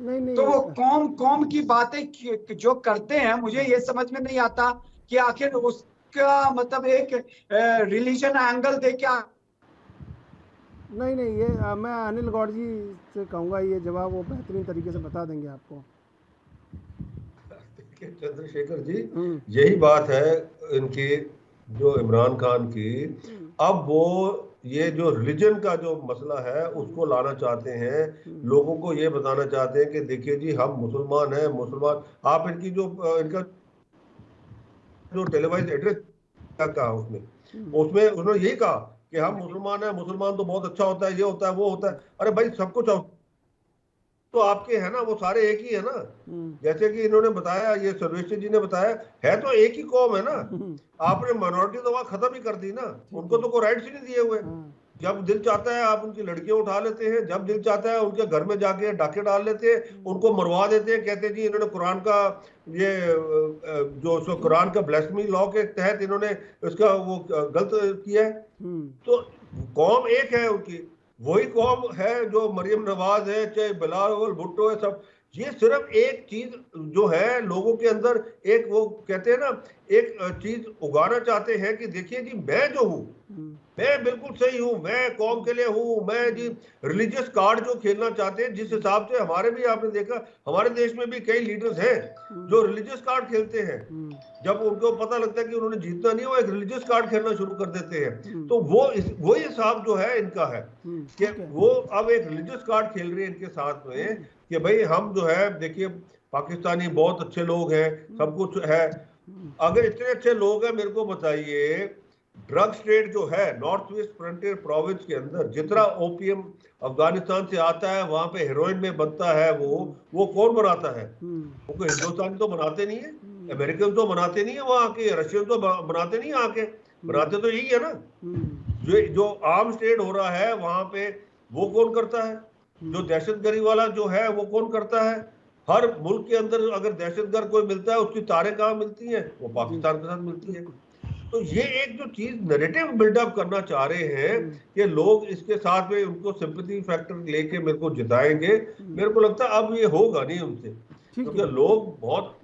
नहीं तो वो कौम की बातें जो करते हैं, मुझे ये समझ में नहीं आता कि आखिर उसका मतलब एक रिलीजन एंगल दे के नहीं, ये मैं अनिल गौड़ जी से कहूँगा, ये जवाब वो बेहतरीन तरीके से बता देंगे आपको। चंद्रशेखर जी, यही बात है इनकी, जो इमरान खान की, अब वो ये जो रिलीजन का जो मसला है उसको लाना चाहते हैं, लोगों को ये बताना चाहते हैं कि देखिए जी हम मुसलमान हैं, मुसलमान। आप इनकी इनका जो टेलीवाइज एड्रेस क्या कहा उसमें उन्होंने यही कहा कि हम मुसलमान हैं, मुसलमान तो बहुत अच्छा होता है, ये होता है, वो होता है। अरे भाई सब कुछ तो आपके है ना, वो सारे एक ही है ना। जैसे कि इन्होंने बताया, ये सर्वेश्वर जी ने बताया, है तो एक ही कौम है ना। आपने माइनॉरिटी तो वहां खत्म ही कर दी ना, उनको तो कोई राइट्स ही नहीं दिए हुए। जब दिल चाहता है आप उनकी लड़कियां उठा लेते हैं, जब दिल चाहता है उनके घर में जाके डाके डाल लेते हैं, उनको मरवा देते हैं, कहते हैं जी इन्होंने कुरान का ये जो कुरान का ब्लास्फेमी लॉ के तहत इन्होंने इसका वो गलत किया है। तो कौम एक है उनकी, वही कौम है जो मरियम नवाज है, चाहे बिलावल भुट्टो है, सब। ये सिर्फ एक चीज जो है लोगों के अंदर, एक वो कहते हैं ना, एक चीज उगाना चाहते हैं कि देखिए जी मैं जो हूँ, मैं बिल्कुल सही हूँ, मैं कौम के लिए हूँ, मैं जी रिलीजियस कार्ड जो खेलना चाहते हैं, जिस हिसाब से हमारे भी आपने देखा हमारे देश में भी कई लीडर्स हैं जो रिलीजियस कार्ड खेलते हैं। जब उनको पता लगता है कि उन्होंने जीतना नहीं, वो एक रिलीजियस कार्ड खेलना शुरू कर देते हैं। तो वही हिसाब जो है इनका है कि वो अब एक रिलीजियस कार्ड खेल रहे हैं इनके साथ में कि भाई हम जो है, देखिए पाकिस्तानी बहुत अच्छे लोग हैं, सब कुछ है। अगर इतने अच्छे लोग हैं, मेरे को बताइए ड्रग स्टेट जो है नॉर्थ वेस्ट फ्रंटियर प्रोविंस के अंदर, जितना ओपीएम अफगानिस्तान से आता है, वहां पे हेरोइन में बनता है, वो कौन बनाता है? वो कोई हिंदुस्तानी तो बनाते नहीं है, अमेरिकन तो बनाते नहीं है, वहां के रशियन तो बनाते नहीं, आके बनाते तो यही है ना। जो आर्म ट्रेड हो रहा है वहां पे, वो कौन करता है? जो दहशतगर्दी वाला जो है वो कौन करता है? हर मुल्क के अंदर अगर दहशतगर्द कोई मिलता है, उसकी तारें कहाँ मिलती हैं? वो पाकिस्तान के साथ मिलती है। तो ये एक जो चीज नैरेटिव बिल्डअप करना चाह रहे हैं कि लोग इसके साथ में उनको सिंपैथी फैक्टर लेके मेरे को जिताएंगे, मेरे को लगता है अब ये होगा नहीं उनसे, क्योंकि लोग बहुत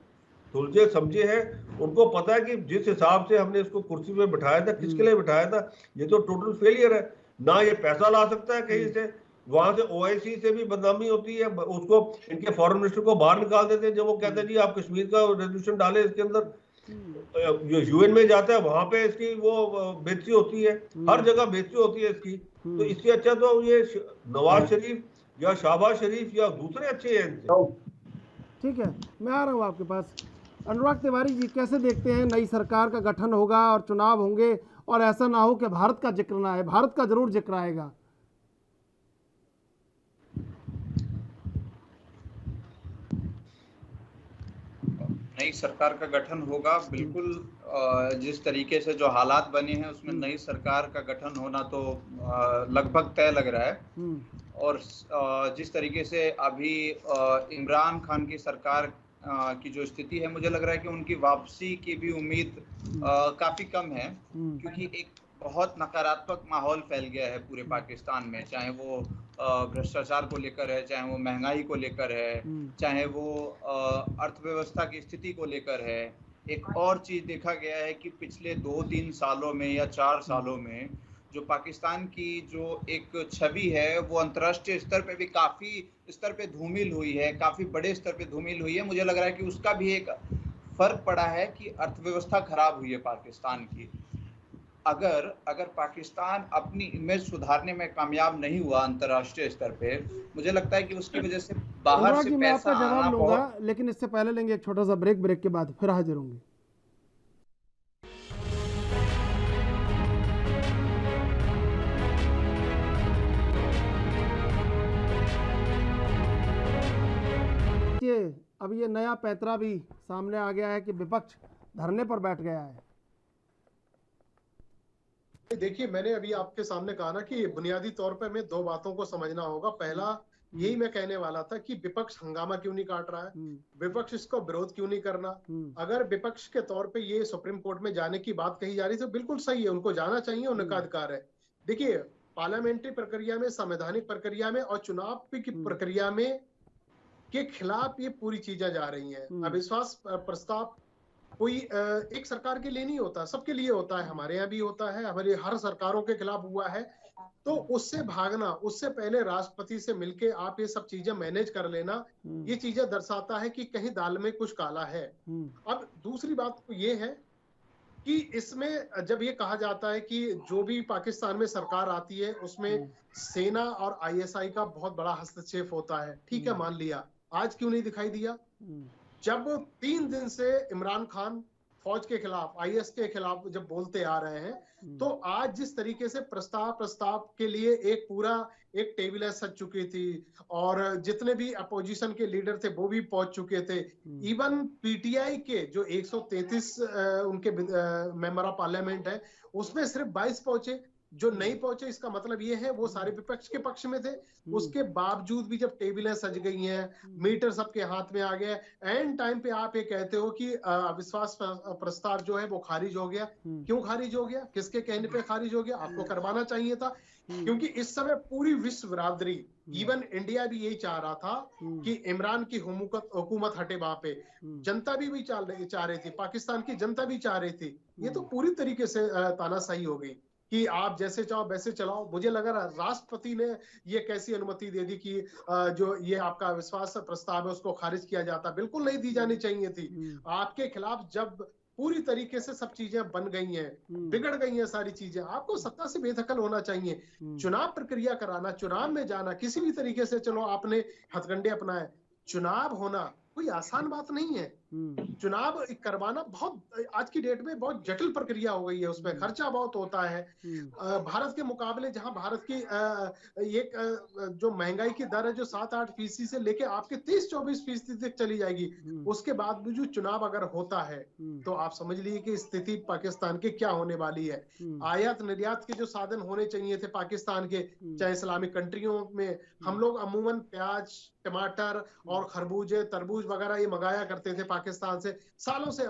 सुलझे समझे हैं। उनको पता है कि जिस हिसाब से हमने इसको कुर्सी में बिठाया था, किसके लिए बिठाया था, ये तो टोटल फेलियर है। ना ये पैसा ला सकता है कहीं से, वहां से OIC से भी बदनामी होती है, उसको इनके फॉरेन मिनिस्टर को बाहर निकाल देते हैं जब वो कहते हैं जी आप कश्मीर का रेजोल्यूशन डाले इसके अंदर। UN में जाता है, वहां पे इसकी वो बेइज्जती होती है, हर जगह बेइज्जती होती है इसकी। तो इससे अच्छा तो ये नवाज शरीफ या शहबाज शरीफ या दूसरे अच्छे हैं इनसे। ठीक है, मैं आ रहा हूँ आपके पास। अनुराग तिवारी जी, कैसे देखते हैं, नई सरकार का गठन होगा और चुनाव होंगे, और ऐसा ना हो कि भारत का जिक्र ना आए? भारत का जरूर जिक्र आएगा। नई सरकार का गठन होगा, बिल्कुल। जिस तरीके से जो हालात बने हैं उसमें नई सरकार का गठन होना तो लगभग तय लग रहा है। और जिस तरीके से अभी इमरान खान की सरकार की जो स्थिति है, मुझे लग रहा है कि उनकी वापसी की भी उम्मीद काफी कम है, क्योंकि एक बहुत नकारात्मक माहौल फैल गया है पूरे पाकिस्तान में, चाहे वो भ्रष्टाचार को लेकर है, चाहे वो महंगाई को लेकर है, चाहे वो अर्थव्यवस्था की स्थिति को लेकर है। एक और चीज देखा गया है कि पिछले 2-3 सालों में या 4 सालों में जो पाकिस्तान की जो एक छवि है वो अंतर्राष्ट्रीय स्तर पे भी काफी स्तर पे धूमिल हुई है, काफी बड़े स्तर पे धूमिल हुई है। मुझे लग रहा है कि उसका भी एक फर्क पड़ा है कि अर्थव्यवस्था खराब हुई है पाकिस्तान की। अगर पाकिस्तान अपनी इमेज सुधारने में कामयाब नहीं हुआ अंतर्राष्ट्रीय स्तर पे, मुझे लगता है कि उसकी वजह से बाहर से मैं पैसा आपका जवाब लूंगा, बहुत... लेकिन इससे पहले लेंगे एक छोटा सा ब्रेक के बाद फिर हाजिर होंगे। देखिए अब ये नया पैंतरा भी सामने आ गया है कि विपक्ष धरने पर बैठ गया है। देखिए, मैंने अभी आपके सामने कहा ना कि बुनियादी तौर पर हमें दो बातों को समझना होगा। पहला यही मैं कहने वाला था कि विपक्ष हंगामा क्यों नहीं काट रहा है, विपक्ष इसको विरोध क्यों नहीं करना। अगर विपक्ष के तौर पे ये सुप्रीम कोर्ट में जाने की बात कही जा रही तो बिल्कुल सही है, उनको जाना चाहिए, उनका अधिकार है। देखिए, पार्लियामेंट्री प्रक्रिया में, संवैधानिक प्रक्रिया में और चुनाव की प्रक्रिया में के खिलाफ ये पूरी चीजें जा रही हैं। अविश्वास प्रस्ताव कोई एक सरकार के लिए नहीं होता, सबके लिए होता है। हमारे यहाँ भी होता है, हमारे हर सरकारों के खिलाफ हुआ है। तो उससे भागना, उससे पहले राष्ट्रपति से मिलके आप ये सब चीजें मैनेज कर लेना, ये चीजें दर्शाता है कि कहीं दाल में कुछ काला है। अब दूसरी बात तो ये है कि इसमें जब ये कहा जाता है कि जो भी पाकिस्तान में सरकार आती है उसमें सेना और आईएसआई का बहुत बड़ा हस्तक्षेप होता है, ठीक है, मान लिया। आज क्यों नहीं दिखाई दिया? जब 3 दिन से इमरान खान फौज के खिलाफ, आईएस के खिलाफ जब बोलते आ रहे हैं, तो आज जिस तरीके से प्रस्ताव के लिए एक पूरा एक टेबल सज चुकी थी और जितने भी अपोजिशन के लीडर थे वो भी पहुंच चुके थे। इवन पीटीआई के जो 133 उनके मेंबर ऑफ पार्लियामेंट है उसमें सिर्फ 22 पहुंचे। जो नहीं पहुंचे इसका मतलब ये है वो सारे विपक्ष के पक्ष में थे। उसके बावजूद भी जब टेबलें सज गई हैं, मीटर सबके हाथ में आ गया, एंड टाइम पे आप ये कहते हो कि अविश्वास प्रस्ताव जो है वो खारिज हो गया। क्यों खारिज हो गया? किसके कहने पे खारिज हो गया? आपको करवाना चाहिए था, क्योंकि इस समय पूरी विश्व बिरादरी, इवन इंडिया भी यही चाह रहा था कि इमरान की हुकूमत हटे। वहां पे जनता भी चाह रही थी, पाकिस्तान की जनता भी चाह रही थी। ये तो पूरी तरीके से तानाशाही हो गई कि आप जैसे चाहो वैसे चलाओ। मुझे लगा राष्ट्रपति ने ये कैसी अनुमति दे दी कि जो ये आपका विश्वास प्रस्ताव है उसको खारिज किया जाता। बिल्कुल नहीं दी जानी चाहिए थी। आपके खिलाफ जब पूरी तरीके से सब चीजें बन गई हैं, बिगड़ गई हैं सारी चीजें, आपको सत्ता से बेदखल होना चाहिए। चुनाव प्रक्रिया कराना, चुनाव में जाना, किसी भी तरीके से चलो आपने हथकंडे अपनाए, चुनाव होना कोई आसान बात नहीं है। चुनाव करवाना बहुत आज की डेट में बहुत जटिल प्रक्रिया हो गई है, उसमें खर्चा बहुत होता है। भारत के मुकाबले जहां भारत की एक जो महंगाई की दर है जो 7-8% से लेके आपके 23-24% तक चली जाएगी, उसके बाद भी जो चुनाव अगर होता है तो आप समझ लीजिए कि स्थिति पाकिस्तान की क्या होने वाली है। आयात निर्यात के जो साधन होने चाहिए थे पाकिस्तान के, चाहे इस्लामिक कंट्रियों में हम लोग अमूमन प्याज, टमाटर और खरबूजे, तरबूज वगैरह ये मंगाया करते थे पाकिस्तान से, सालों से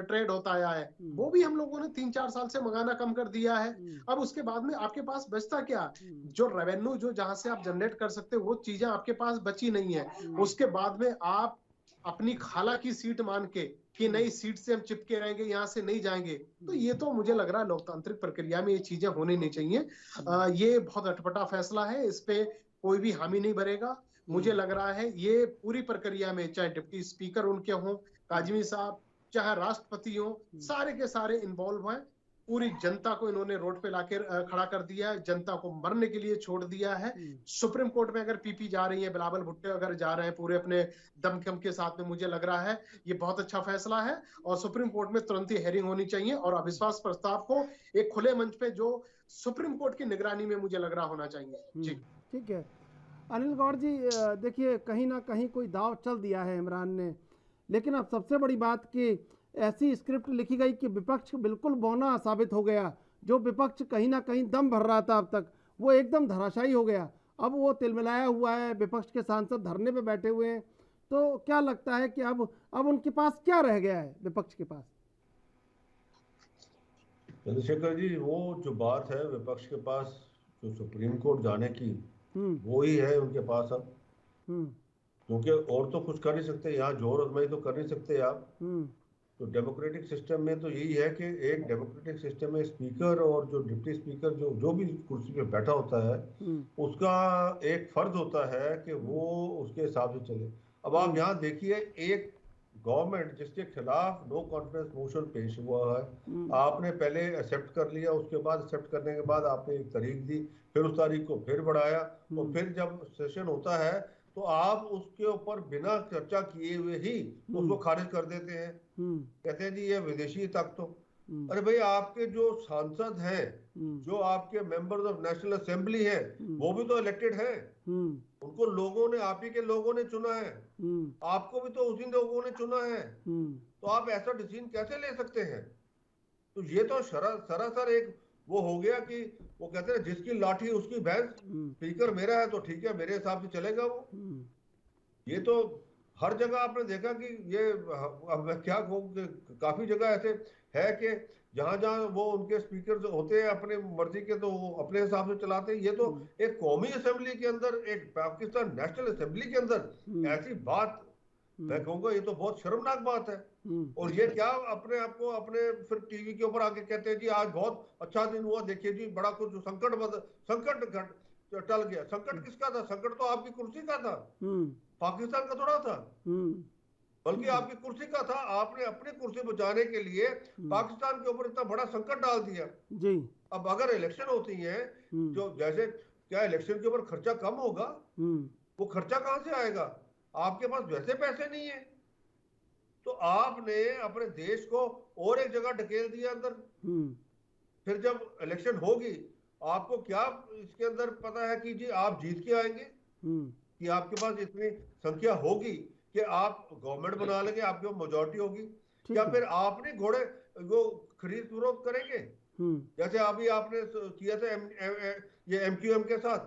ट्रेड होता आया है। वो भी हम लोगों ने 3-4 साल से मंगाना कम कर दिया है। अब उसके बाद में आपके पास बचता क्या? जो रेवेन्यू जो जहां से आप जनरेट कर सकते हो वो चीजें आपके पास बची नहीं है। उसके बाद में आप अपनी खाला की सीट मान के कि नई सीट से हम चिपके रहेंगे, यहाँ से नहीं जाएंगे, तो ये तो मुझे लग रहा है लोकतांत्रिक प्रक्रिया में ये चीजें होनी नहीं चाहिए। ये बहुत अटपटा फैसला है, इस पे कोई भी हामी नहीं भरेगा। मुझे लग रहा है ये पूरी प्रक्रिया में चाहे डिप्टी स्पीकर उनके हों, काजमी साहब, चाहे राष्ट्रपति हो, सारे के सारे इन्वॉल्व हैं। पूरी जनता को इन्होंने रोड पे लाके खड़ा कर दिया है, जनता को मरने के लिए छोड़ दिया है। सुप्रीम कोर्ट में अगर पीपी जा रही है, बिलावल भुट्टो अगर जा रहे हैं पूरे अपने दमखम के साथ में, मुझे लग रहा है ये बहुत अच्छा फैसला है और सुप्रीम कोर्ट में तुरंत ही हेयरिंग होनी चाहिए और अविश्वास प्रस्ताव को एक खुले मंच पे जो सुप्रीम कोर्ट की निगरानी में मुझे लग रहा होना चाहिए। जी ठीक है अनिल गौड़ जी, देखिए कहीं ना कहीं कोई दाव चल दिया है इमरान ने, लेकिन अब सबसे बड़ी बात कि ऐसी स्क्रिप्ट लिखी गई कि विपक्ष बिल्कुल बौना साबित हो गया। जो विपक्ष कहीं ना कहीं दम भर रहा था अब तक, वो एकदम धराशायी हो गया। अब वो तिलमिलाया हुआ है, विपक्ष के सांसद धरने पे बैठे हुए हैं। तो क्या लगता है कि अब उनके पास क्या रह गया है विपक्ष के पास? चंद्रशेखर जी, वो जो बात है विपक्ष के पास जो सुप्रीम कोर्ट जाने की, वो ही है उनके पास अब, क्योंकि और तो कुछ कर नहीं सकते, यहाँ जोर आजमाई तो कर नहीं सकते आप। तो डेमोक्रेटिक सिस्टम में तो यही है कि एक डेमोक्रेटिक सिस्टम में स्पीकर और जो डिप्टी स्पीकर जो भी कुर्सी पे बैठा होता है उसका एक फर्ज होता है कि वो उसके हिसाब से चले। अब आप यहाँ देखिए, एक गवर्नमेंट जिसके खिलाफ नो कॉन्फिडेंस मोशन पेश हुआ है, आपने पहले एक्सेप्ट कर लिया, उसके बाद एक्सेप्ट करने के बाद आपने एक तारीख दी, फिर उस तारीख को फिर बढ़ाया और फिर जब सेशन होता है तो आप उसके ऊपर बिना चर्चा किए हुए ही उसको खारिज कर देते हैं। कहते हैं जी ये विदेशी ताकतों। अरे भाई, आपके जो सांसद हैं, जो आपके मेंबर्स ऑफ नेशनल असेंबली हैं, वो भी तो इलेक्टेड हैं। उनको लोगों ने, आप ही के लोगों ने चुना है। आपको भी तो उसी लोगों ने चुना है। तो आप ऐसा डिसीजन कैसे ले सकते हैं? तो ये तो सरासर एक वो हो गया कि वो कहते हैं जिसकी लाठी उसकी भैंस। स्पीकर मेरा है तो ठीक है, मेरे हिसाब से चलेगा वो। ये तो हर जगह आपने देखा कि ये, अब मैं क्या कहूँ कि काफी जगह ऐसे है कि जहां जहां वो उनके स्पीकर होते हैं अपने मर्जी के, तो वो अपने हिसाब से चलाते हैं। ये तो एक कौमी असेंबली के अंदर, एक पाकिस्तान नेशनल असेंबली के अंदर ऐसी बात, मैं कहूँगा ये तो बहुत शर्मनाक बात है। और ये क्या अपने आप को अपने फिर टीवी के ऊपर आके कहते हैं जी आज बहुत अच्छा दिन हुआ, देखिए जी बड़ा कुछ संकट टल गया। संकट किसका था? संकट तो आपकी कुर्सी का था, पाकिस्तान का थोड़ा था, बल्कि आपकी कुर्सी का था। आपने अपनी कुर्सी बचाने के लिए पाकिस्तान के ऊपर इतना बड़ा संकट डाल दिया जी। अब अगर इलेक्शन होती है, जो जैसे क्या इलेक्शन के ऊपर खर्चा कम होगा? वो खर्चा कहां से आएगा? आपके पास वैसे पैसे नहीं है, तो आपने अपने देश को और एक जगह ढकेल दिया अंदर। फिर जब इलेक्शन होगी, आपको क्या इसके अंदर पता है कि जी आप जीत के आएंगे, कि आपके पास इतनी संख्या होगी कि आप गवर्नमेंट बना लेंगे, आपके पास मेजोरिटी होगी? क्या फिर आपने घोड़े वो खरीद फरोख्त करेंगे जैसे अभी आपने किया था ये MQM के साथ?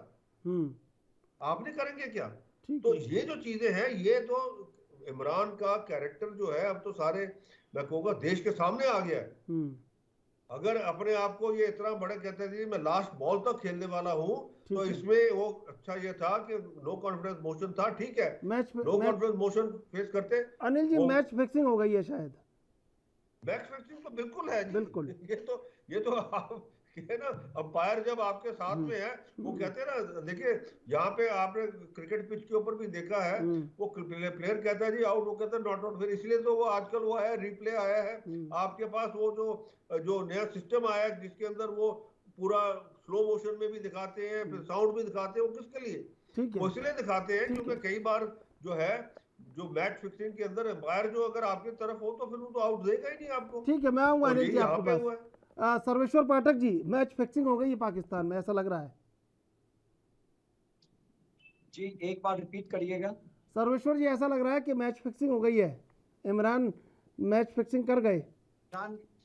आप नहीं करेंगे क्या? तो ये जो चीजें हैं, ये तो इमरान का कैरेक्टर जो है अब तो सारे, मैं कहूँगा, देश के सामने आ गया है। अगर अपने आप को ये इतना बड़ा कहते थे मैं लास्ट बॉल तक खेलने वाला हूँ, तो इसमें वो अच्छा ये था कि नो कॉन्फिडेंस मोशन था, ठीक है, नो कॉन्फिडेंस मोशन फेस करते। अनिल जी, मैच फिक्सिंग हो गई है शायद। मैच फिक्सिंग तो बिल्कुल है, बिल्कुल। ये तो आप है ना, अंपायर जब आपके साथ में है, वो कहते हैं ना, देखिए यहाँ पे आपने क्रिकेट पिच के ऊपर भी देखा है, वो प्लेयर कहता है जी आउट, वो कहता है नॉट आउट। फिर इसलिए तो वो आजकल वो है, रिप्ले आया है आपके पास, वो जो नया सिस्टम आया है जिसके अंदर वो पूरा स्लो मोशन में भी दिखाते हैं, फिर साउंड भी दिखाते हैं। वो किसके लिए? वो इसलिए दिखाते हैं क्योंकि कई बार जो है, जो मैच फिक्सिंग के अंदर अंपायर जो अगर आपकी तरफ हो तो फिर वो तो आउट देगा ही नहीं आपको। ठीक है, मैं आऊंगा अनिल जी आपके पास। सर्वेश्वर पाठक जी, मैच फिक्सिंग हो गई है पाकिस्तान में, ऐसा लग रहा है जी? एक बार रिपीट करिएगा। सर्वेश्वर जी, ऐसा लग रहा है कि मैच फिक्सिंग हो गई है, इमरान मैच फिक्सिंग कर गए।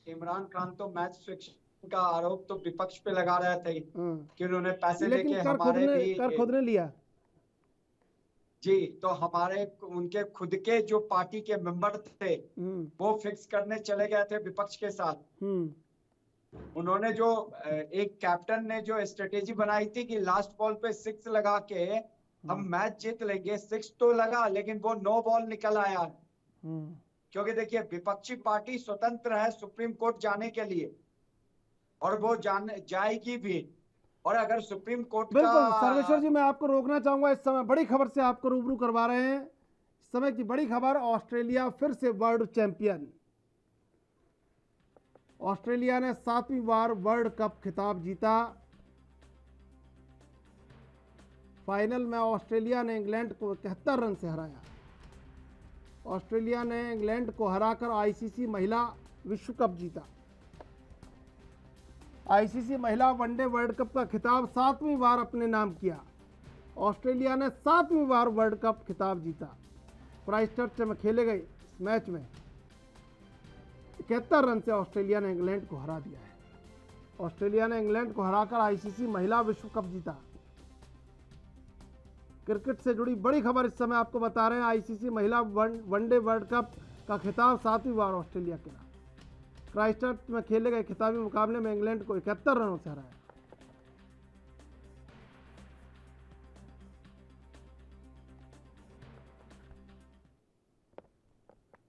इमरान खान तो मैच फिक्सिंग का आरोप तो विपक्ष पे लगा रहे थे कि उन्होंने पैसे लेके हमारे भी कर खुद ने लिया जी। तो हमारे उनके खुद के जो पार्टी के मेंबर थे वो फिक्स करने चले गए थे विपक्ष के साथ। उन्होंने जो एक कैप्टन ने जो स्ट्रेटेजी बनाई थी कि लास्ट बॉल पे 6 लगा के हम मैच जीत लेंगे, 6 तो लगा लेकिन वो 9 बॉल निकल आया। क्योंकि देखिए विपक्षी पार्टी स्वतंत्र है सुप्रीम कोर्ट जाने के लिए, और वो जाएगी भी। और अगर सुप्रीम कोर्ट बिल्कुल सर्वेश्वर जी, मैं आपको रोकना चाहूंगा। इस समय बड़ी खबर से आपको रूबरू करवा रहे हैं। इस समय की बड़ी खबर, ऑस्ट्रेलिया फिर से वर्ल्ड चैंपियन। ऑस्ट्रेलिया ने 7वीं बार वर्ल्ड कप खिताब जीता। फाइनल में ऑस्ट्रेलिया ने इंग्लैंड को 71 रन से हराया। ऑस्ट्रेलिया ने इंग्लैंड को हराकर आईसीसी महिला विश्व कप जीता। आईसीसी महिला वनडे वर्ल्ड कप का खिताब 7वीं बार अपने नाम किया। ऑस्ट्रेलिया ने 7वीं बार वर्ल्ड कप खिताब जीता। क्राइस्टचर्च में खेले गए इस मैच में 71 रन से ऑस्ट्रेलिया ने इंग्लैंड को हरा दिया है। ऑस्ट्रेलिया ने इंग्लैंड को हराकर आईसीसी महिला विश्व कप जीता। क्रिकेट से जुड़ी बड़ी खबर इस समय आपको बता रहे हैं। आईसीसी महिला वनडे वर्ल्ड कप का खिताब 7वीं बार ऑस्ट्रेलिया के नाम। क्राइस्टचर्च में खेले गए खिताबी मुकाबले में इंग्लैंड को 71 रनों से हराया।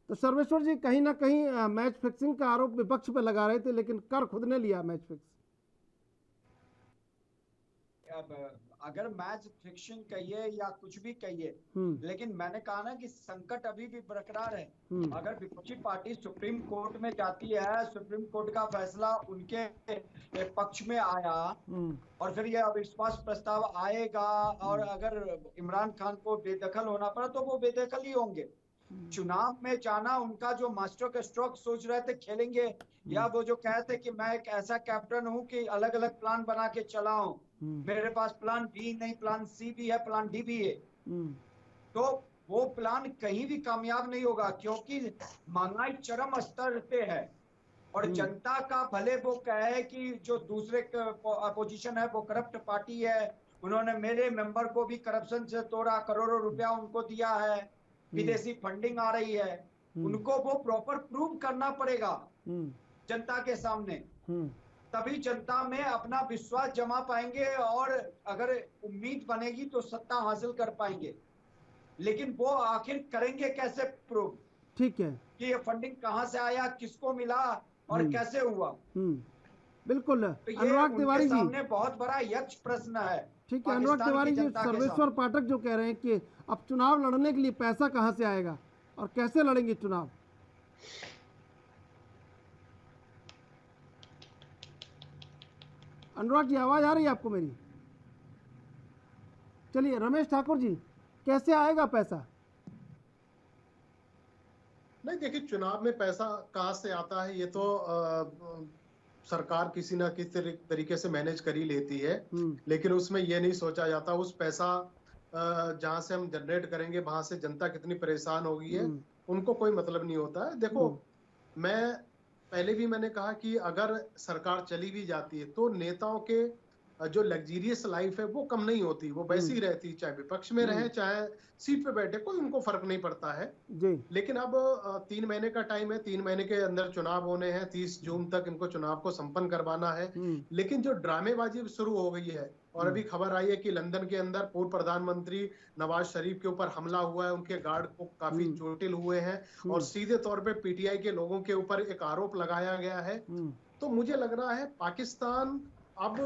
तो सर्वेश्वर जी, कहीं ना कहीं मैच फिक्सिंग का आरोप विपक्ष पे लगा रहे थे, लेकिन कर खुद ने लिया मैच फिक्स। अगर मैच फिक्सिंग कहिए या कुछ भी कहिए, लेकिन मैंने कहा ना कि संकट अभी भी बरकरार है। अगर विपक्षी पार्टी सुप्रीम कोर्ट में जाती है, सुप्रीम कोर्ट का फैसला उनके पक्ष में आया और फिर यह अविश्वास प्रस्ताव आएगा, और अगर इमरान खान को बेदखल होना पड़ा तो वो बेदखल ही होंगे। चुनाव में जाना उनका जो मास्टर का स्ट्रोक सोच रहे थे खेलेंगे, या वो जो कहते कि मैं एक ऐसा कैप्टन हूं कि अलग अलग प्लान बना के चला हूं, मेरे पास प्लान बी नहीं, प्लान सी भी है, प्लान डी भी है, तो वो प्लान कहीं भी कामयाब नहीं होगा, क्योंकि महंगाई चरम स्तर पे है और जनता का भले वो कहे कि जो दूसरे अपोजिशन है वो करप्ट पार्टी है, उन्होंने मेरे मेंबर को भी करप्शन से तोड़ा, करोड़ों रुपया उनको दिया है, विदेशी फंडिंग आ रही है, उनको वो प्रॉपर प्रूव करना पड़ेगा जनता के सामने, तभी जनता में अपना विश्वास जमा पाएंगे और अगर उम्मीद बनेगी तो सत्ता हासिल कर पाएंगे। लेकिन वो आखिर करेंगे कैसे प्रूव? ठीक है कि ये फंडिंग कहां से आया, किसको मिला और कैसे हुआ? बिल्कुल। तो ये अनुराग तिवारी जी, सामने बहुत बड़ा यक्ष प्रश्न है। ठीक है अनुराग तिवारी जी, सर्वेश्वर पाठक जो कह रहे हैं कि अब चुनाव लड़ने के लिए पैसा कहां से आएगा और कैसे लड़ेंगे चुनाव? अनुराग जी आवाज आ रही है आपको मेरी? चलिए रमेश ठाकुर जी, कैसे आएगा पैसा? नहीं देखिए, चुनाव में पैसा कहाँ से आता है ये तो सरकार किसी ना किसी तरीके से मैनेज कर ही लेती है, लेकिन उसमें ये नहीं सोचा जाता उस पैसा जहां से हम जनरेट करेंगे वहां से जनता कितनी परेशान होगी है, उनको कोई मतलब नहीं होता है। देखो, मैं पहले भी मैंने कहा कि अगर सरकार चली भी जाती है तो नेताओं के जो लग्जीरियस लाइफ है वो कम नहीं होती, वो वैसी ही रहती, चाहे विपक्ष में रहे चाहे सीट पे बैठे, कोई उनको फर्क नहीं पड़ता है जी। लेकिन अब 3 महीने का टाइम है, 3 महीने के अंदर चुनाव होने हैं, 30 जून तक इनको चुनाव को संपन्न करवाना है, लेकिन जो ड्रामेबाजी शुरू हो गई है और अभी खबर आई है कि लंदन के अंदर पूर्व प्रधानमंत्री नवाज शरीफ के ऊपर हमला हुआ है, उनके गार्ड को काफी चोटिल हुए हैं और सीधे तौर पे पीटीआई के लोगों के ऊपर एक आरोप लगाया गया है। तो मुझे लग रहा है पाकिस्तान अब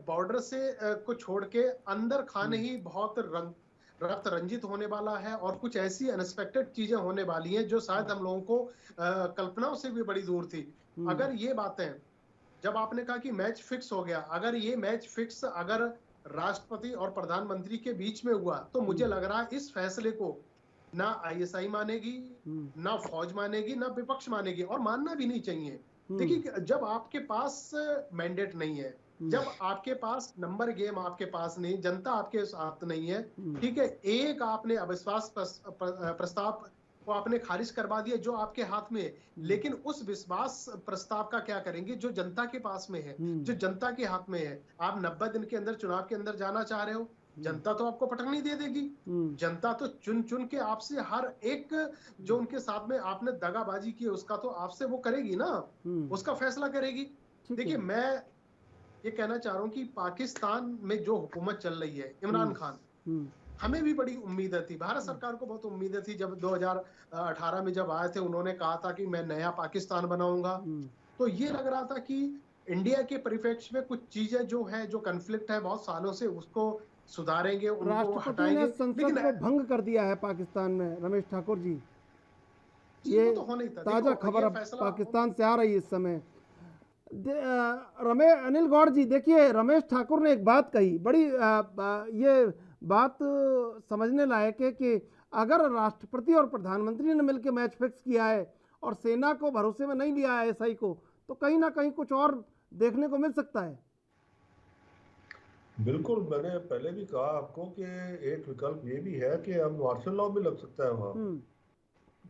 बॉर्डर से को छोड़ के अंदर खाने ही बहुत रक्त रंजित होने वाला है और कुछ ऐसी अनएक्सपेक्टेड चीजें होने वाली हैं जो शायद हम लोगों को कल्पनाओं से भी बड़ी दूर थी। अगर ये बातें, जब आपने कहा कि मैच फिक्स हो गया, अगर ये मैच फिक्स अगर राष्ट्रपति और प्रधानमंत्री के बीच में हुआ तो मुझे लग रहा है इस फैसले को ना आईएसआई मानेगी, ना फौज मानेगी, ना विपक्ष मानेगी और मानना भी नहीं चाहिए। देखिए, जब आपके पास मैंडेट नहीं है, जब आपके पास नंबर गेम आपके पास नहीं, जनता आपके साथ नहीं है, ठीक है, एक आपने अविश्वास प्रस्ताव को आपने खारिज करवा दिया जो आपके हाथ में है, लेकिन उस विश्वास प्रस्ताव का क्या करेंगे जो जनता के पास में है, जो जनता के हाथ में है? आप 90 दिन के अंदर चुनाव के अंदर जाना चाह रहे हो, जनता तो आपको पटकनी दे देगी, जनता तो चुन चुन के आपसे हर एक जो उनके साथ में आपने दगाबाजी की उसका तो आपसे वो करेगी ना, उसका फैसला करेगी। देखिए, मैं ये कहना चाह रहा हूँ कि पाकिस्तान में जो हुकूमत चल रही है, इमरान खान, हमें भी बड़ी उम्मीदें थी, भारत सरकार को बहुत उम्मीदें थी। जब 2018 में जब आए थे, उन्होंने कहा था कि मैं नया पाकिस्तान बनाऊंगा, तो ये लग रहा था कि इंडिया के परिप्रेक्ष्य में कुछ चीजें जो है, जो कन्फ्लिक्ट है बहुत सालों से, उसको सुधारेंगे, उनको हटाएंगे। संसद को भंग कर दिया है पाकिस्तान में रमेश ठाकुर जी, ये तो होना ही था। ताजा खबर पाकिस्तान से आ रही है इस समय। अनिल गौड़ जी, देखिए रमेश ठाकुर ने एक बात कही, बड़ी ये बात समझने लायक है कि अगर राष्ट्रपति और प्रधानमंत्री ने मिलकर मैच फिक्स किया है और सेना को भरोसे में नहीं लिया है एसआई को, तो कहीं ना कहीं कुछ और देखने को मिल सकता है। बिल्कुल, मैंने पहले भी कहा आपको कि एक विकल्प ये भी है कि अब मार्शल लॉ भी लग सकता है वहां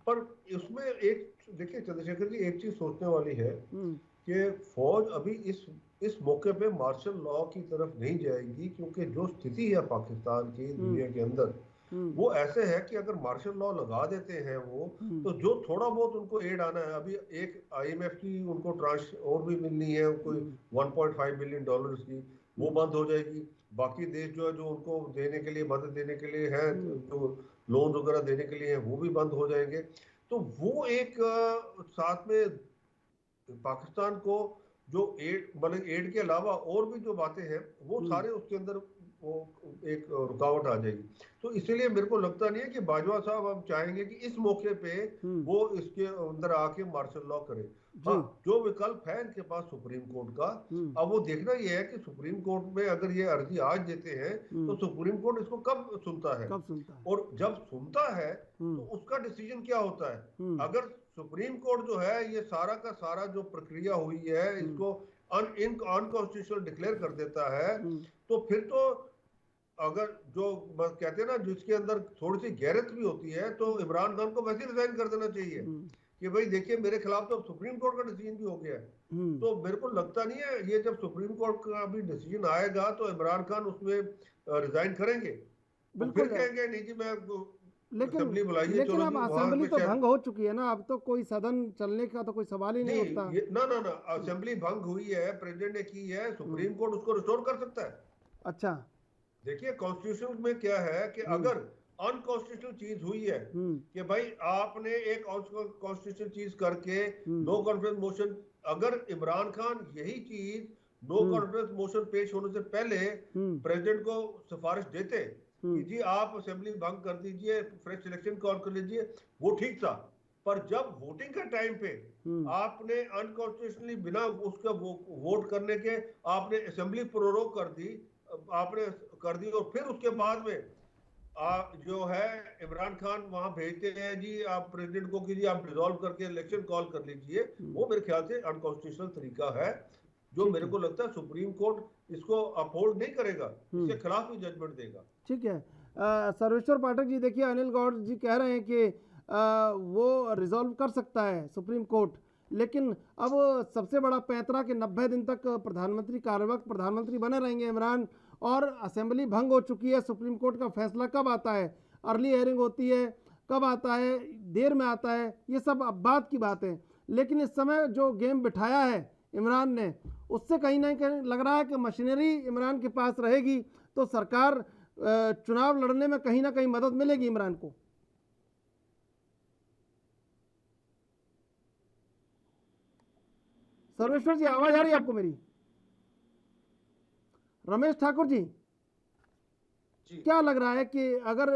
पर। उसमें एक देखिए चंद्रशेखर जी, एक चीज सोचने वाली है कि फौज अभी इस मौके पे मार्शल लॉ की तरफ नहीं जाएगी, क्योंकि जो स्थिति है पाकिस्तान की दुनिया के अंदर वो ऐसे है कि अगर मार्शल लॉ लगा देते हैं वो, तो जो थोड़ा बहुत उनको एड आना है, अभी एक आईएमएफ की उनको ट्रांश और भी मिलनी है कोई 1.5 बिलियन डॉलर्स की, वो बंद हो जाएगी। बाकी देश जो है जो उनको देने के लिए, मदद देने के लिए है, जो लोन वगैरह देने के लिए है, वो भी बंद हो जाएंगे। तो वो एक साथ में पाकिस्तान को जो एड के अलावा और भी जो बातें हैं वो सारे उसके अंदर वो एक रुकावट आ जाएगी। तो इसीलिए मेरे को लगता नहीं है कि बाजवा साहब अब चाहेंगे कि इस मौके पे वो इसके अंदर आके मार्शल लॉ करे। हाँ, जो विकल्प है इनके पास सुप्रीम कोर्ट का, अब वो देखना ये है कि सुप्रीम कोर्ट में अगर ये अर्जी आज देते हैं तो सुप्रीम कोर्ट इसको कब सुनता है, और जब सुनता है तो उसका डिसीजन क्या होता है। अगर सुप्रीम कोर्ट जो है ये सारा का सारा जो प्रक्रिया हुई है इसको अनकॉन्स्टिट्यूशनल डिक्लेयर कर देता है, तो फिर तो अगर जो कहते हैं ना जिसके अंदर थोड़ी सी गैरत भी होती है, तो इमरान खान को वैसे रिजाइन कर देना चाहिए कि भाई देखिए मेरे खिलाफ तो सुप्रीम कोर्ट का डिसीजन भी हो गया है। तो मेरे को लगता नहीं है ये जब सुप्रीम कोर्ट का भी डिसीजन आएगा तो इमरान खान उसमें रिजाइन करेंगे, फिर कहेंगे नहीं जी मैं असेंबली बुलाइए। लेकिन अब असेंबली तो भंग हो चुकी है ना, अब तो कोई सदन चलने का तो कोई सवाल ही नहीं उठता। ना असेंबली भंग हुई है, प्रेसिडेंट ने की है, सुप्रीम कोर्ट उसको रिस्टोर कर सकता है। अच्छा, देखिए कॉन्स्टिट्यूशन में क्या है कि अगर अनकॉन्स्टिट्यूशनल चीज हुई है कि भाई आपने एक कॉन्स्टिट्यूशनल चीज करके नो कॉन्फिडेंस मोशन, अगर इमरान खान यही चीज नो कॉन्फिडेंस मोशन पेश होने से पहले प्रेसिडेंट को सिफारिश देते कि जी आप असेंबली भंग कर दीजिए, फ्रेश सिलेक्शन कॉल कर लीजिए, वो ठीक था। पर जब वोटिंग के टाइम पे आपने अनकॉन्स्टिट्यूशनली बिना उसका वोट करने के आपने असेंबली प्रोरोग कर दी, आपने कर दी, और फिर उसके बाद में जो है इमरान खान वहां भेजते हैं जी आप प्रेसिडेंट को कि जी आप डिसॉल्व करके इलेक्शन कॉल कर लीजिए, वो मेरे ख्याल से अनकॉन्स्टिट्यूशनल तरीका है, जो मेरे को लगता है सुप्रीम कोर्ट इसको अपहोल्ड नहीं करेगा, इसके खिलाफ भी जजमेंट देगा। ठीक है, सर्वेश्वर पाठक जी, देखिए अनिल गौड़ जी कह रहे हैं कि वो रिजॉल्व कर सकता है सुप्रीम कोर्ट, लेकिन अब सबसे बड़ा पैंतरा कि 90 दिन तक प्रधानमंत्री कार्यवाहक प्रधानमंत्री बने रहेंगे इमरान, और असेंबली भंग हो चुकी है। सुप्रीम कोर्ट का फैसला कब आता है, अर्ली हियरिंग होती है, कब आता है, देर में आता है, ये सब अब बात की बात है। लेकिन इस समय जो गेम बिठाया है इमरान ने, उससे कहीं ना कहीं लग रहा है कि मशीनरी इमरान के पास रहेगी तो सरकार चुनाव लड़ने में कहीं ना कहीं मदद मिलेगी इमरान को। सर्वेश्वर जी, आवाज आ रही है आपको मेरी? रमेश ठाकुर जी, क्या लग रहा है कि अगर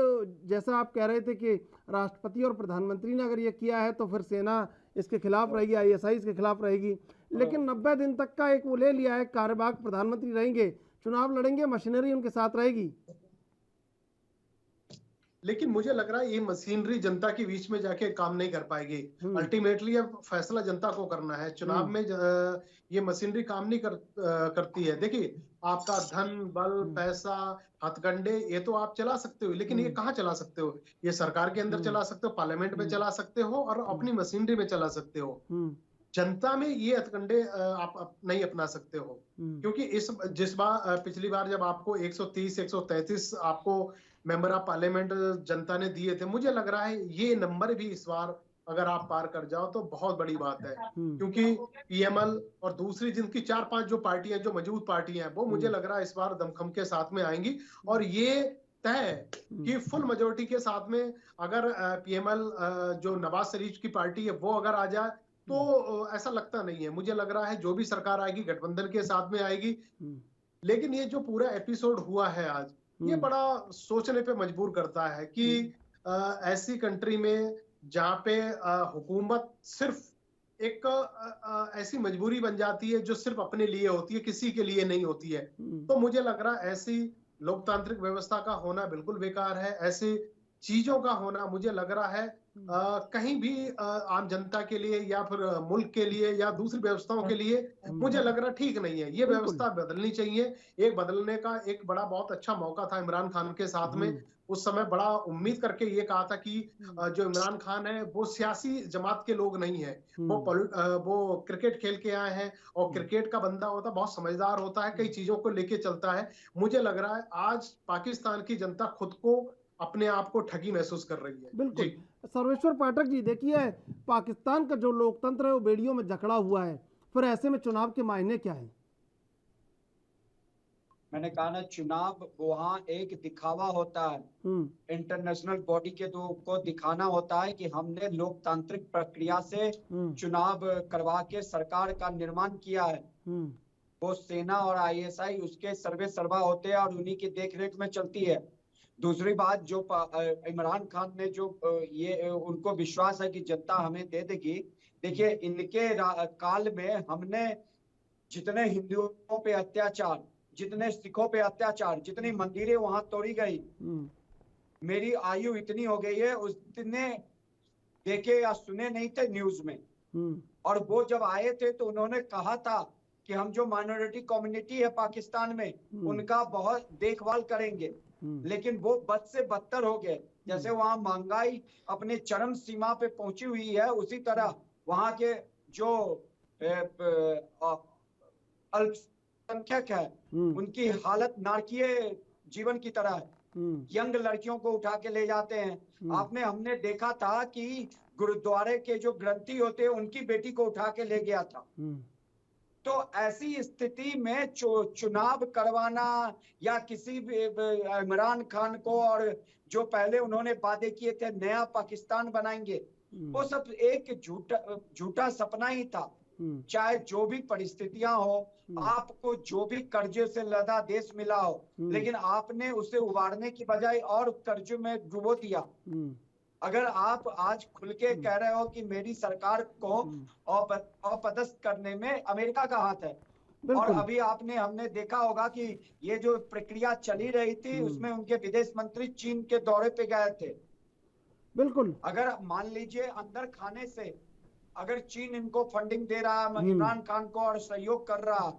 जैसा आप कह रहे थे कि राष्ट्रपति और प्रधानमंत्री ने अगर ये किया है तो फिर सेना इसके खिलाफ रहेगी, आईएसआई इसके खिलाफ रहेगी, लेकिन 90 दिन तक का एक वो ले लिया है, कार्यवाहक प्रधानमंत्री रहेंगे, चुनाव लड़ेंगे, मशीनरी उनके साथ रहेगी। लेकिन मुझे लग रहा है ये मशीनरी जनता के बीच में जाके काम नहीं कर पाएगी। अल्टीमेटली अब फैसला जनता को करना है। चुनाव में ये मशीनरी काम नहीं करती है। देखिए, आपका धन बल पैसा हथकंडे ये तो आप चला सकते हो, लेकिन ये कहाँ चला सकते हो? ये सरकार के अंदर चला सकते हो, पार्लियामेंट में चला सकते हो और अपनी मशीनरी में चला सकते हो। जनता में ये हथकंडे आप नहीं अपना सकते हो, क्योंकि पिछली बार जब आपको 130 133 आपको मेंबर ऑफ पार्लियामेंट जनता ने दिए थे, मुझे लग रहा है ये नंबर भी इस बार अगर आप पार कर जाओ तो बहुत बड़ी बात है, क्योंकि पीएमएल और दूसरी जिनकी 4-5 जो पार्टियां, जो मजबूत पार्टियां हैं, वो मुझे लग रहा है इस बार दमखम के साथ में आएंगी। और ये तय है कि फुल मेजोरिटी के साथ में अगर पीएमएल जो नवाज शरीफ की पार्टी है वो अगर आ जाए तो ऐसा लगता नहीं है। मुझे लग रहा है जो भी सरकार आएगी गठबंधन के साथ में आएगी। लेकिन ये जो पूरा एपिसोड हुआ है आज, ये बड़ा सोचने पे मजबूर करता है कि ऐसी कंट्री में जहाँ पे हुकूमत सिर्फ एक ऐसी मजबूरी बन जाती है जो सिर्फ अपने लिए होती है, किसी के लिए नहीं होती है। तो मुझे लग रहा है ऐसी लोकतांत्रिक व्यवस्था का होना बिल्कुल बेकार है। ऐसी चीजों का होना मुझे लग रहा है कहीं भी आम जनता के लिए या फिर मुल्क के लिए या दूसरी व्यवस्थाओं के लिए मुझे लग रहा ठीक नहीं है। ये व्यवस्था बदलनी चाहिए। एक बदलने का एक बड़ा बहुत अच्छा मौका था इमरान खान के साथ में। उस समय बड़ा उम्मीद करके ये कहा था कि जो इमरान खान है वो सियासी जमात के लोग नहीं है, वो क्रिकेट खेल के आए हैं और क्रिकेट का बंदा होता है, बहुत समझदार होता है, कई चीजों को लेके चलता है। मुझे लग रहा है आज पाकिस्तान की जनता खुद को अपने आप को ठगी महसूस कर रही है। बिल्कुल। सर्वेश्वर पाठक जी, देखिए पाकिस्तान का जो लोकतंत्र है वो बेड़ियों में जकड़ा हुआ है, फिर ऐसे में चुनाव के मायने क्या है? मैंने कहा ना, चुनाव वहाँ एक दिखावा होता है, इंटरनेशनल बॉडी के को दिखाना होता है कि हमने लोकतांत्रिक प्रक्रिया से चुनाव करवा के सरकार का निर्माण किया है। वो सेना और आईएसआई उसके सर्वे सर्वा होते हैं और उन्हीं की देखरेख में चलती है। दूसरी बात, जो इमरान खान ने जो ये उनको विश्वास है कि जनता हमें दे देगी, देखिए इनके काल में हमने जितने हिंदुओं पे अत्याचार, जितने सिखों पे अत्याचार, जितनी मंदिरें वहां तोड़ी गई, मेरी आयु इतनी हो गई है, उतने देखे या सुने नहीं थे न्यूज में। और वो जब आए थे तो उन्होंने कहा था कि हम जो माइनॉरिटी कम्युनिटी है पाकिस्तान में उनका बहुत देखभाल करेंगे, लेकिन वो बद से बदतर हो गए। जैसे वहां महंगाई अपने चरम सीमा पे पहुंची हुई है, उसी तरह वहां के जो अल्पसंख्यक है उनकी हालत नारकीय जीवन की तरह है। यंग लड़कियों को उठा के ले जाते हैं। हमने देखा था कि गुरुद्वारे के जो ग्रंथी होते हैं उनकी बेटी को उठा के ले गया था। तो ऐसी स्थिति में चुनाव करवाना या किसी भी इमरान खान को, और जो पहले उन्होंने वादे किए थे नया पाकिस्तान बनाएंगे, वो सब एक झूठा सपना ही था। चाहे जो भी परिस्थितियां हो, आपको जो भी कर्जे से लदा देश मिला हो, लेकिन आपने उसे उबारने की बजाय और कर्जे में डुबो दिया। अगर आप आज खुल के कह रहे हो कि मेरी सरकार को अपदस्थ करने में अमेरिका का हाथ है, और अभी हमने देखा होगा कि ये जो प्रक्रिया चली रही थी उसमें उनके विदेश मंत्री चीन के दौरे पे गए थे। बिल्कुल, अगर मान लीजिए अंदर खाने से अगर चीन इनको फंडिंग दे रहा है इमरान खान को और सहयोग कर रहा,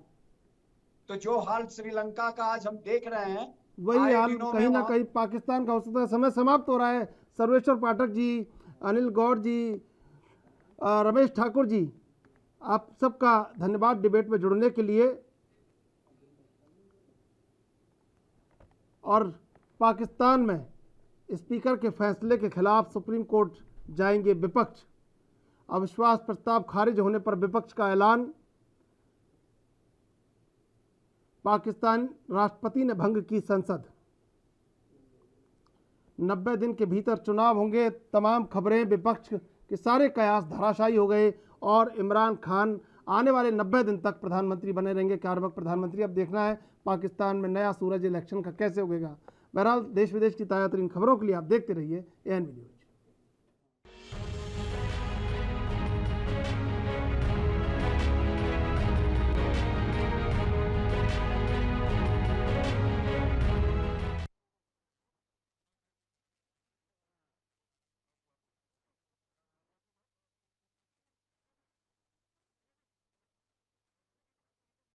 तो जो हाल श्रीलंका का आज हम देख रहे हैं वही हाल कहीं ना कहीं पाकिस्तान का हो सकता है। समय समाप्त हो रहा है। सर्वेश्वर पाठक जी, अनिल गौड़ जी, रमेश ठाकुर जी, आप सबका धन्यवाद डिबेट में जुड़ने के लिए। और पाकिस्तान में स्पीकर के फैसले के खिलाफ सुप्रीम कोर्ट जाएंगे विपक्ष। अविश्वास प्रस्ताव खारिज होने पर विपक्ष का ऐलान। पाकिस्तान राष्ट्रपति ने भंग की संसद। 90 दिन के भीतर चुनाव होंगे। तमाम खबरें, विपक्ष के सारे कयास धराशायी हो गए और इमरान खान आने वाले 90 दिन तक प्रधानमंत्री बने रहेंगे, कार्यवाहक प्रधानमंत्री। अब देखना है पाकिस्तान में नया सूरज इलेक्शन का कैसे उगेगा। बहरहाल देश विदेश की ताज़ा तरीन खबरों के लिए आप देखते रहिए ANV न्यूज़।